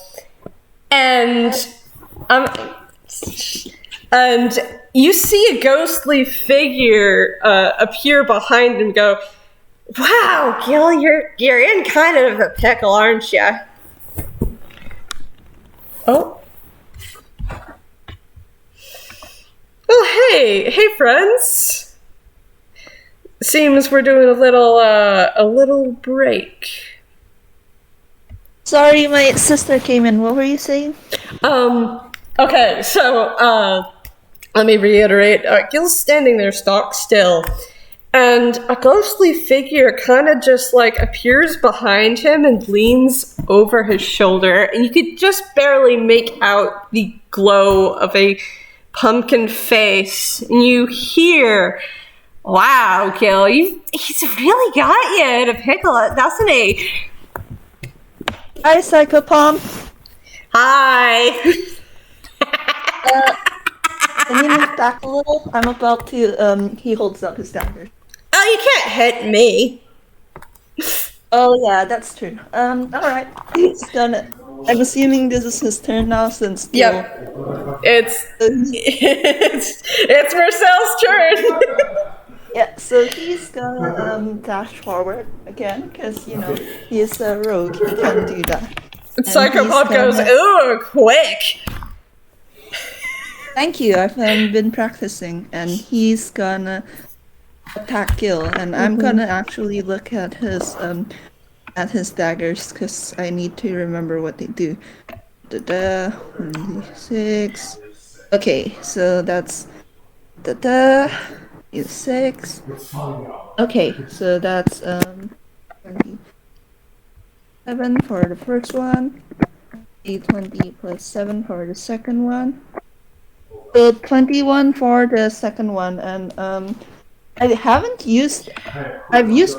Speaker 1: and you see a ghostly figure appear behind him. Go, wow, Gil, you're in kind of a pickle, aren't you? Oh. Oh, hey, friends. Seems we're doing a little break.
Speaker 2: Sorry, my sister came in. What were you saying?
Speaker 1: Okay, so, let me reiterate. Gil's standing there stock still, and a ghostly figure kind of just, appears behind him and leans over his shoulder, and you could just barely make out the glow of a pumpkin face, and you hear... Wow, Gil, he's really got you in a pickle, doesn't he?
Speaker 2: Hi, Psychopomp.
Speaker 1: Hi.
Speaker 2: Can you move back a little? I'm about to, he holds up his dagger.
Speaker 1: Oh, you can't hit me.
Speaker 2: Oh, yeah, that's true. Alright. He's gonna... I'm assuming this is his turn now since...
Speaker 1: Yep. It's Marcel's turn.
Speaker 2: Yeah, so he's gonna dash forward again, because, he's a rogue, he can do that.
Speaker 1: Psychopomp goes, ooh, quick!
Speaker 2: Thank you, I've been practicing, and he's gonna attack Gil, and I'm gonna actually look at his daggers, because I need to remember what they do. 1d6. Okay, so that's Is 6.
Speaker 3: Let's find out.
Speaker 2: Okay, so that's 27 for the first one. 20 plus 7 for the second one. So 21 for the second one, and I've used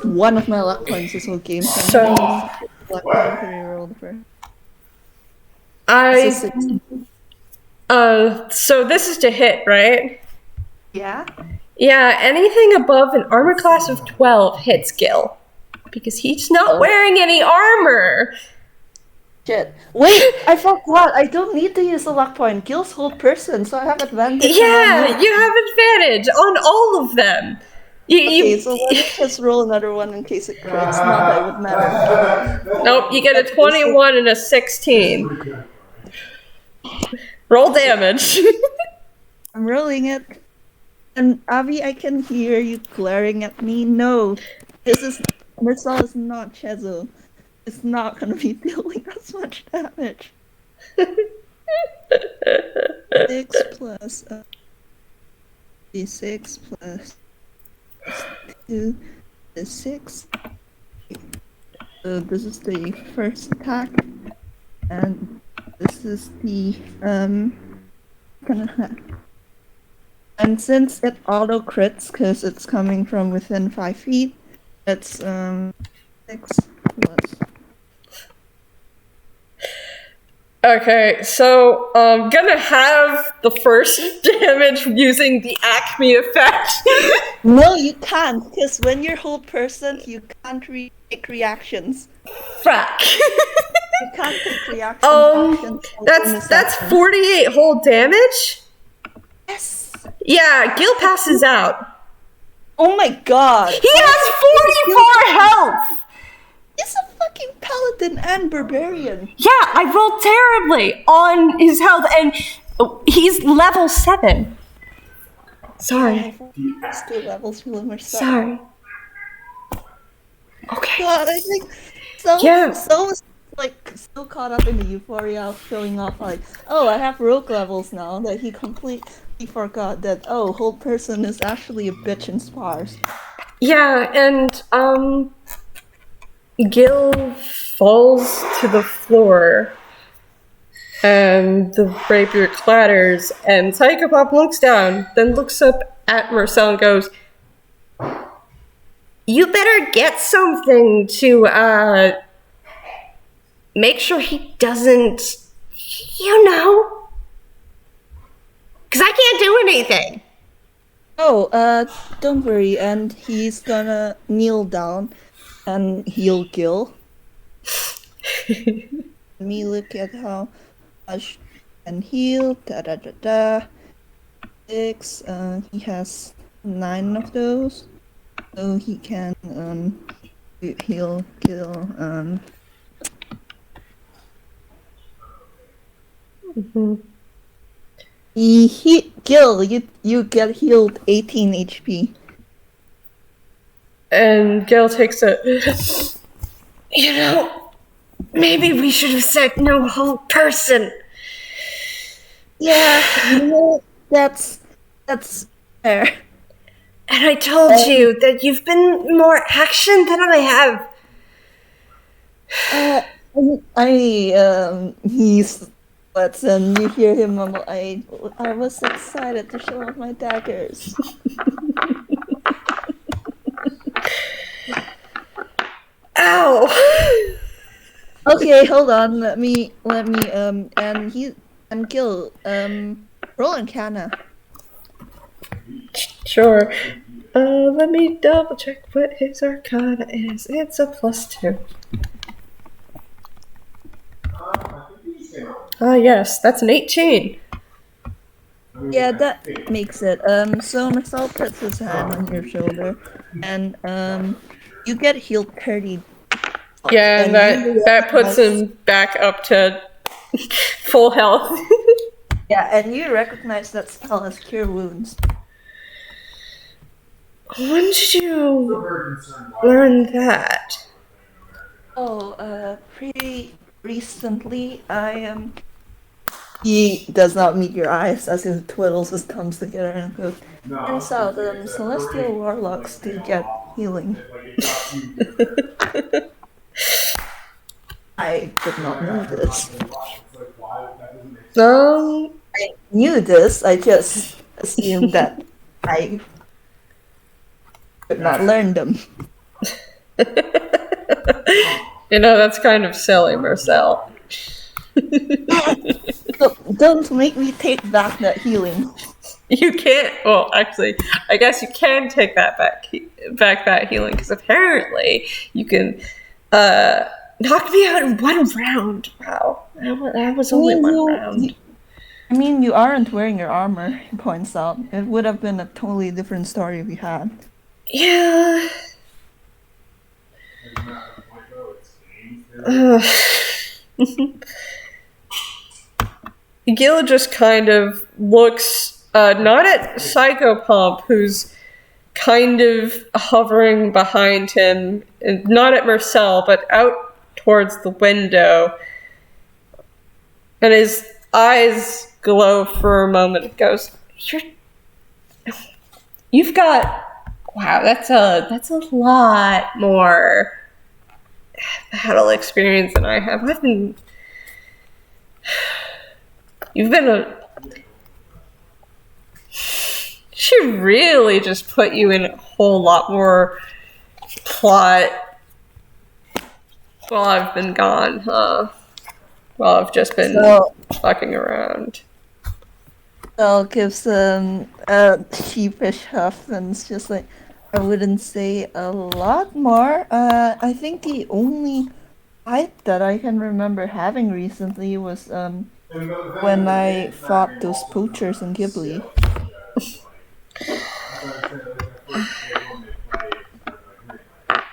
Speaker 2: one of my luck points this whole game. So I'm gonna use luck point to reroll the first. This is 16.
Speaker 1: So this is to hit, right?
Speaker 2: Yeah.
Speaker 1: Yeah, anything above an armor class of 12 hits Gil. Because he's not wearing any armor.
Speaker 2: Shit. Wait, I forgot. I don't need to use the luck point. Gil's whole person, so I have advantage.
Speaker 1: Yeah, you have advantage on all of them.
Speaker 2: So let me just roll another one in case it crits. Not that it would matter.
Speaker 1: Nope, you get a 21 and a 16. Roll damage.
Speaker 2: I'm rolling it. And Avi, I can hear you glaring at me. No, Mersel is not Chezo. It's not gonna be dealing as much damage. 6 plus 6 plus 2 is 6. So this is the first attack, and this is the and since it auto crits because it's coming from within 5 feet, it's 6 plus.
Speaker 1: Okay, so I'm gonna have the first damage using the Acme effect.
Speaker 2: No, you can't, because when you're whole person, you can't take reactions.
Speaker 1: Frack.
Speaker 2: You can't take reactions.
Speaker 1: That's 48 whole damage?
Speaker 2: Yes.
Speaker 1: Yeah, Gil passes out.
Speaker 2: Oh my god.
Speaker 1: He has 44 health!
Speaker 2: He's a fucking paladin and barbarian.
Speaker 1: Yeah, I rolled terribly on his health, and he's level 7. Sorry.
Speaker 2: It's 2 levels for Mersel.
Speaker 1: Sorry. Okay.
Speaker 2: God, I think so so caught up in the euphoria of showing off, like, oh, I have rogue levels now, that he completely forgot that, oh, whole person is actually a bitch in spars.
Speaker 1: Yeah, and Gil falls to the floor, and the rapier clatters, and Psychopop looks down, then looks up at Mersel and goes, "You better get something to, make sure he doesn't, because I can't do anything."
Speaker 2: Oh, don't worry, and he's gonna kneel down and heal Gil. Let me look at how much and heal. 6. He has 9 of those, so he can heal Gil. Gil, you get healed 18 HP.
Speaker 1: And Gil takes a, maybe we should have said no whole person.
Speaker 2: Yeah, that's fair.
Speaker 1: And I told you that you've been more action than I have.
Speaker 2: He sweats and you hear him mumble, I was excited to show off my daggers.
Speaker 1: Ow!
Speaker 2: Okay, hold on. Let me and Gil, roll Arcana.
Speaker 1: Sure. Let me double check what his Arcana is. It's a +2. Yes, that's an 18.
Speaker 2: Yeah, that makes it. So Mersel puts his hand on your shoulder, and you get healed 30.
Speaker 1: Yeah, and that puts him back up to full health.
Speaker 2: Yeah, and you recognize that spell as Cure Wounds.
Speaker 1: When did you learn that?
Speaker 2: Oh, pretty recently. He does not meet your eyes as he twiddles his thumbs together and goes, turns out celestial warlocks do get healing. I did not know this.
Speaker 1: No.
Speaker 2: I knew this, I just assumed that I could not learn them.
Speaker 1: That's kind of silly, Mersel.
Speaker 2: Don't make me take back that healing.
Speaker 1: You can't. Well, actually, I guess you can take that back that healing, because apparently you can knock me out in 1 round. Wow, that was only 1 round.
Speaker 2: I mean, you aren't wearing your armor, he points out. It would have been a totally different story if you had.
Speaker 1: Yeah. Gille just kind of looks not at Psychopomp, who's kind of hovering behind him, and not at Mersel, but out towards the window. And his eyes glow for a moment. It goes, "You've got, wow, that's a lot more battle experience than I have. She really just put you in a whole lot more plot while I've been gone, huh? While I've just been fucking around."
Speaker 2: Sel gives a sheepish huff and it's just like, I wouldn't say a lot more. I think the only fight that I can remember having recently was when I fought those poachers in Ghibli.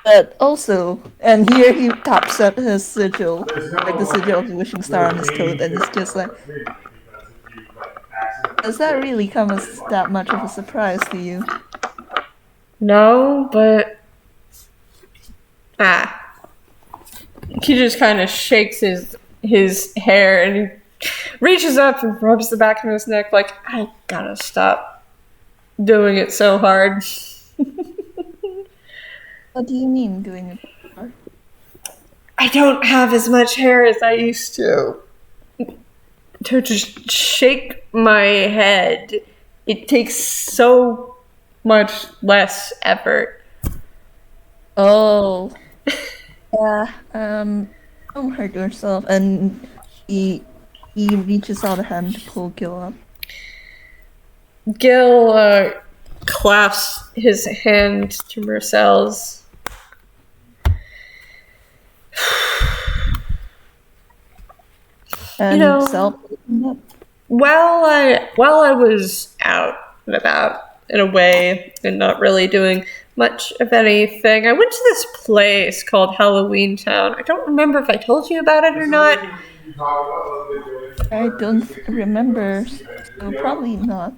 Speaker 2: But also, and here he taps at his sigil, like the sigil of the wishing star on his coat, and it's just like, does that really come as that much of a surprise to you?
Speaker 1: No, but he just kind of shakes his hair and he reaches up and rubs the back of his neck like, I gotta stop doing it so hard.
Speaker 2: What do you mean doing it hard?
Speaker 1: I don't have as much hair as I used to. To just shake my head, it takes so much less effort.
Speaker 2: Oh. Yeah, don't hurt yourself. And he reaches out a hand to pull Gil up.
Speaker 1: Gil clasps his hand to Mersel's.
Speaker 2: And Sel,
Speaker 1: while I was out and about in a way and not really doing much of anything, I went to this place called Halloween Town. I don't remember if I told you about it or not.
Speaker 2: I don't remember, so probably not.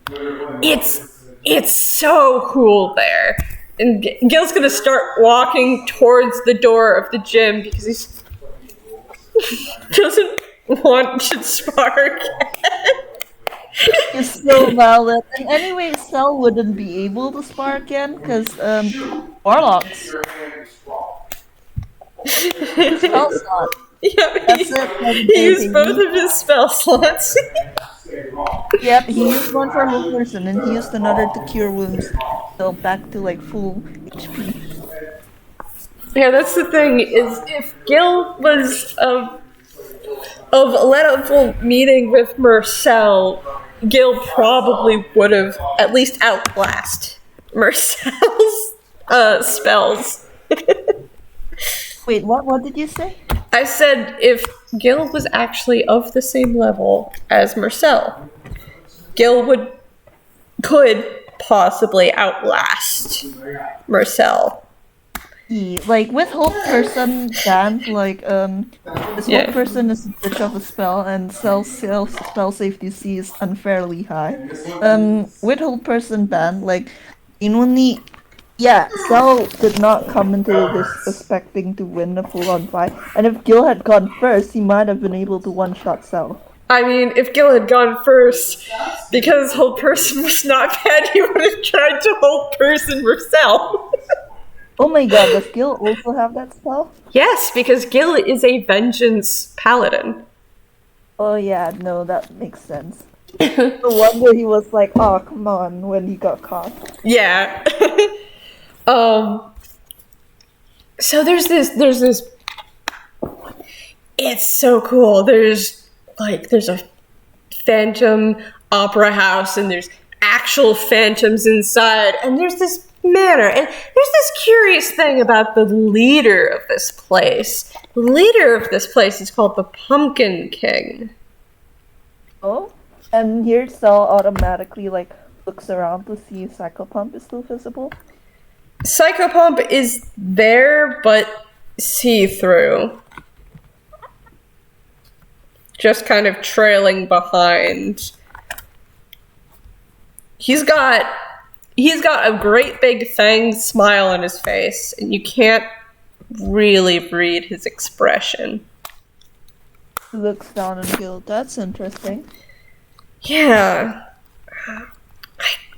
Speaker 1: It's so cool there. And Gil's gonna start walking towards the door of the gym because he doesn't want to spark.
Speaker 2: It's so valid. And anyway, Sel wouldn't be able to spark again because warlocks. Spell slot.
Speaker 1: Yeah, he used both of his spell slots.
Speaker 2: Yep, he used one for a whole person and he used another to cure wounds. So back to like full HP.
Speaker 1: Yeah, that's the thing, is if Gil was of a level meeting with Mersel, Gil probably would have at least outblast Mersel's spells.
Speaker 2: Wait, what did you say?
Speaker 1: I said if Gil was actually of the same level as Mersel, Gil could possibly outlast Mersel.
Speaker 2: Like with hold person banned, like this hold person is a bitch of a spell and Sel's spell save DC is unfairly high. With hold person banned, like genuinely, yeah, Sel did not come into this expecting to win a full-on fight, and if Gil had gone first, he might have been able to one-shot Sel.
Speaker 1: I mean, if Gil had gone first, because hold person was not bad, he would have tried to hold person Mersel.
Speaker 2: Oh my god, does Gil also have that spell?
Speaker 1: Yes, because Gil is a vengeance paladin.
Speaker 2: Oh yeah, no, that makes sense. No wonder he was like, oh, come on, when he got caught.
Speaker 1: Yeah. So there's this. It's so cool. There's a phantom opera house, and there's actual phantoms inside, and there's this manor, and there's this curious thing about the leader of this place. The leader of this place is called the Pumpkin King.
Speaker 2: Oh? And here Cell automatically like looks around to see if Psychopump is still visible.
Speaker 1: Psychopump is there, but see-through. Just kind of trailing behind. He's got a great big fanged smile on his face, and you can't really read his expression.
Speaker 2: He looks down on Gil. That's interesting.
Speaker 1: Yeah. I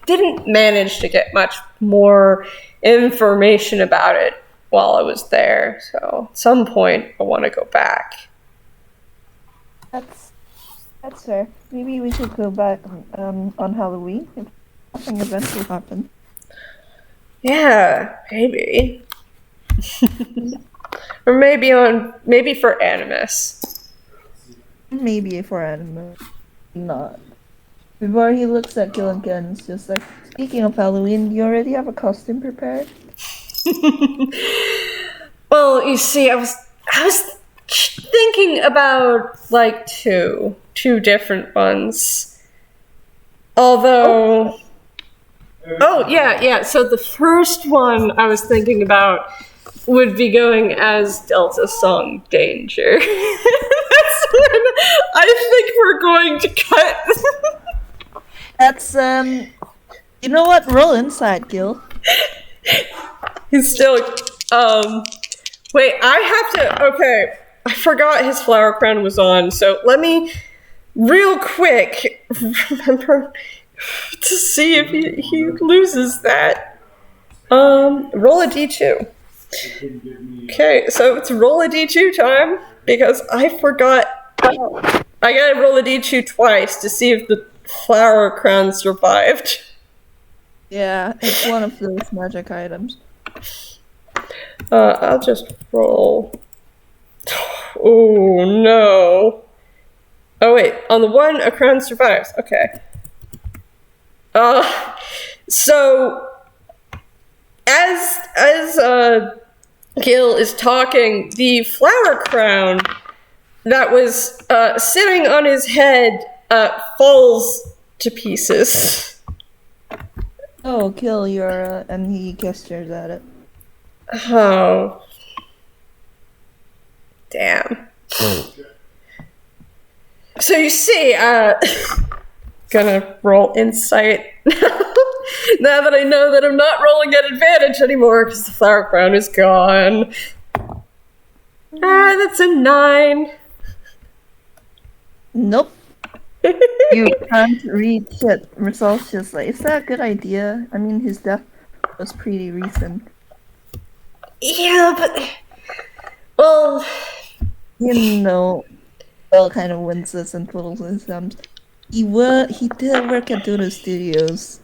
Speaker 1: didn't manage to get much more information about it while I was there, so at some point I want to go back.
Speaker 2: That's fair. Maybe we should go back on Halloween if nothing eventually happen.
Speaker 1: Yeah, maybe. Or maybe for Animus.
Speaker 2: Maybe for anime. Not. Before he looks at Gil again, it's just like, speaking of Halloween, do you already have a costume prepared?
Speaker 1: Well, you see, I was thinking about like two different ones. Although, yeah. So the first one I was thinking about would be going as Delta's song "Danger." That's when I think we're going to cut.
Speaker 2: That's you know what? Roll inside, Gil.
Speaker 1: He's still wait, I have to okay. I forgot his flower crown was on, so let me real quick remember to see if he loses that. Roll a d2. Okay, so it's roll a d2 time, because I forgot. I gotta roll a d2 twice to see if the flower crown survived.
Speaker 2: Yeah, it's one of those magic items.
Speaker 1: I'll just roll. Oh no. Oh wait, on the one, a crown survives. Okay. So as Gil is talking, the flower crown that was sitting on his head falls to pieces.
Speaker 2: Oh, Gil, you're and he gestures at it.
Speaker 1: Oh. Damn. So you see, gonna roll insight now that I know that I'm not rolling at advantage anymore because the flower crown is gone. That's a 9.
Speaker 2: Nope. You can't read shit. Mersel's just like, is that a good idea? I mean, his death was pretty recent.
Speaker 1: Yeah, but well,
Speaker 2: You know, Bell kind of winces and twiddles his thumbs. He did work at Dodo Studios.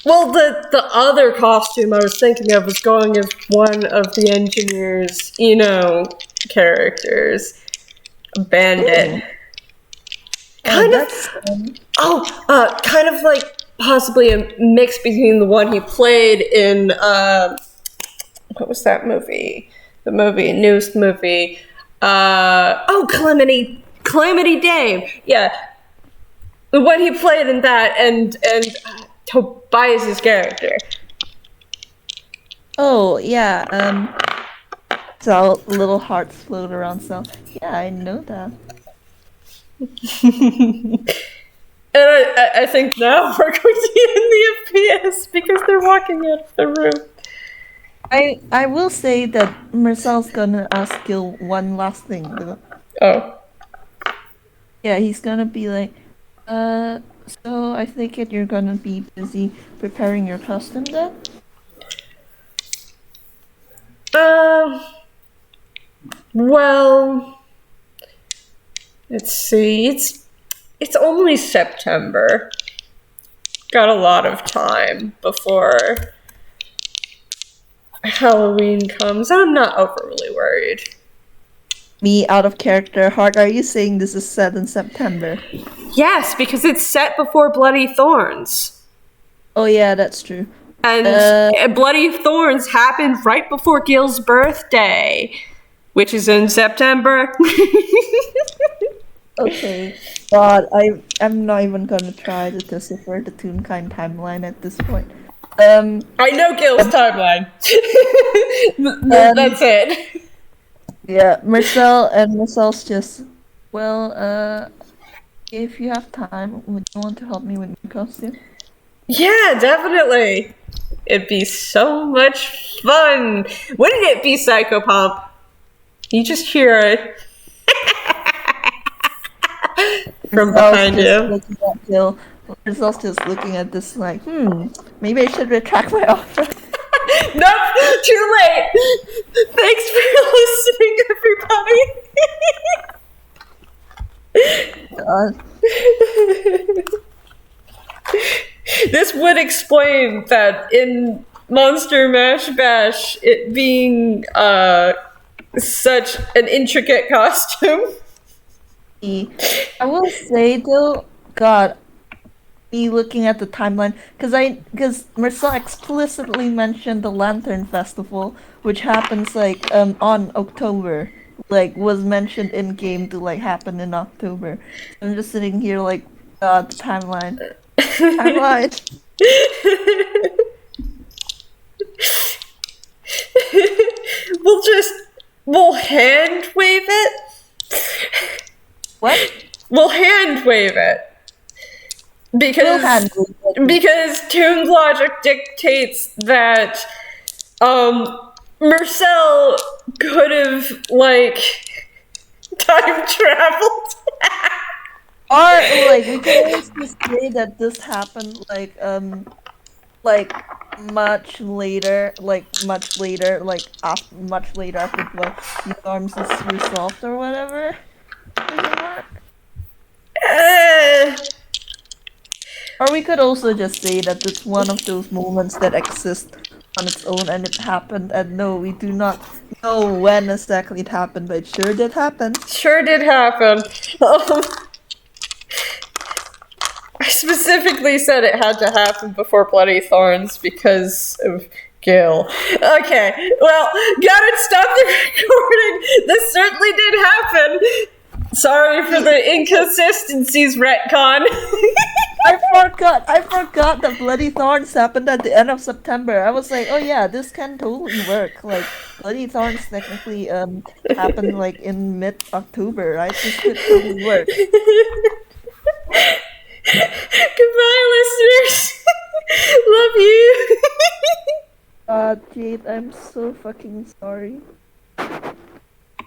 Speaker 1: well, the other costume I was thinking of was going as one of the engineers, characters. A bandit. Kind of like possibly a mix between the one he played in what was that movie? The newest movie. Calamity Dame. Yeah. The one he played in that and Tobias's character.
Speaker 2: Oh, yeah, so little hearts float around, so yeah, I know that.
Speaker 1: And I think now we're going to end the FPS because they're walking out of the room.
Speaker 2: I will say that Mersel's gonna ask Gil one last thing.
Speaker 1: Oh.
Speaker 2: Yeah, he's gonna be like, so I think it you're gonna be busy preparing your costume then?
Speaker 1: Um, well, let's see. It's only September. Got a lot of time before Halloween comes. I'm not overly worried.
Speaker 2: Me out of character. Heart, are you saying this is set in September?
Speaker 1: Yes, because it's set before Bloody Thorns.
Speaker 2: Oh yeah, that's true.
Speaker 1: And Bloody Thorns happened right before Gil's birthday, which is in September.
Speaker 2: Okay. God, I'm not even gonna try to decipher the Toonkind timeline at this point.
Speaker 1: I know Gil's timeline. That's it.
Speaker 2: Yeah, Marcel's just, well, if you have time, would you want to help me with my costume?
Speaker 1: Yeah, definitely. It'd be so much fun. Wouldn't it be, Psychopomp? You just hear it from behind you.
Speaker 2: Marcel's just looking at this like, maybe I should retract my offer.
Speaker 1: Nope, too late. Thanks for listening, everybody.
Speaker 2: God.
Speaker 1: This would explain that in Monster Mash Bash, it being such an intricate costume.
Speaker 2: I will say though, God, me looking at the timeline, because Marcel explicitly mentioned the Lantern Festival, which happens like on October, like was mentioned in game to like happen in October. I'm just sitting here like, God, the timeline. Timeline.
Speaker 1: We'll hand wave it.
Speaker 2: What?
Speaker 1: We'll hand wave it. Because Toon's logic dictates that Mersel could have like time traveled.
Speaker 2: Or like we can always just say that this happened like much later, much later after the storms is resolved or whatever. Or we could also just say that it's one of those moments that exist on its own and it happened, and no, we do not know when exactly it happened, but it sure did happen.
Speaker 1: Sure did happen. I specifically said it had to happen before Bloody Thorns because of Gil. Okay, well, gotta stop the recording. This certainly did happen. Sorry for the inconsistencies, retcon.
Speaker 2: I forgot that Bloody Thorns happened at the end of September. I was like, oh yeah, this can totally work. Like, Bloody Thorns technically happened like in mid-October, right? This could totally work.
Speaker 1: Goodbye, listeners. Love you.
Speaker 2: Jade, I'm so fucking sorry.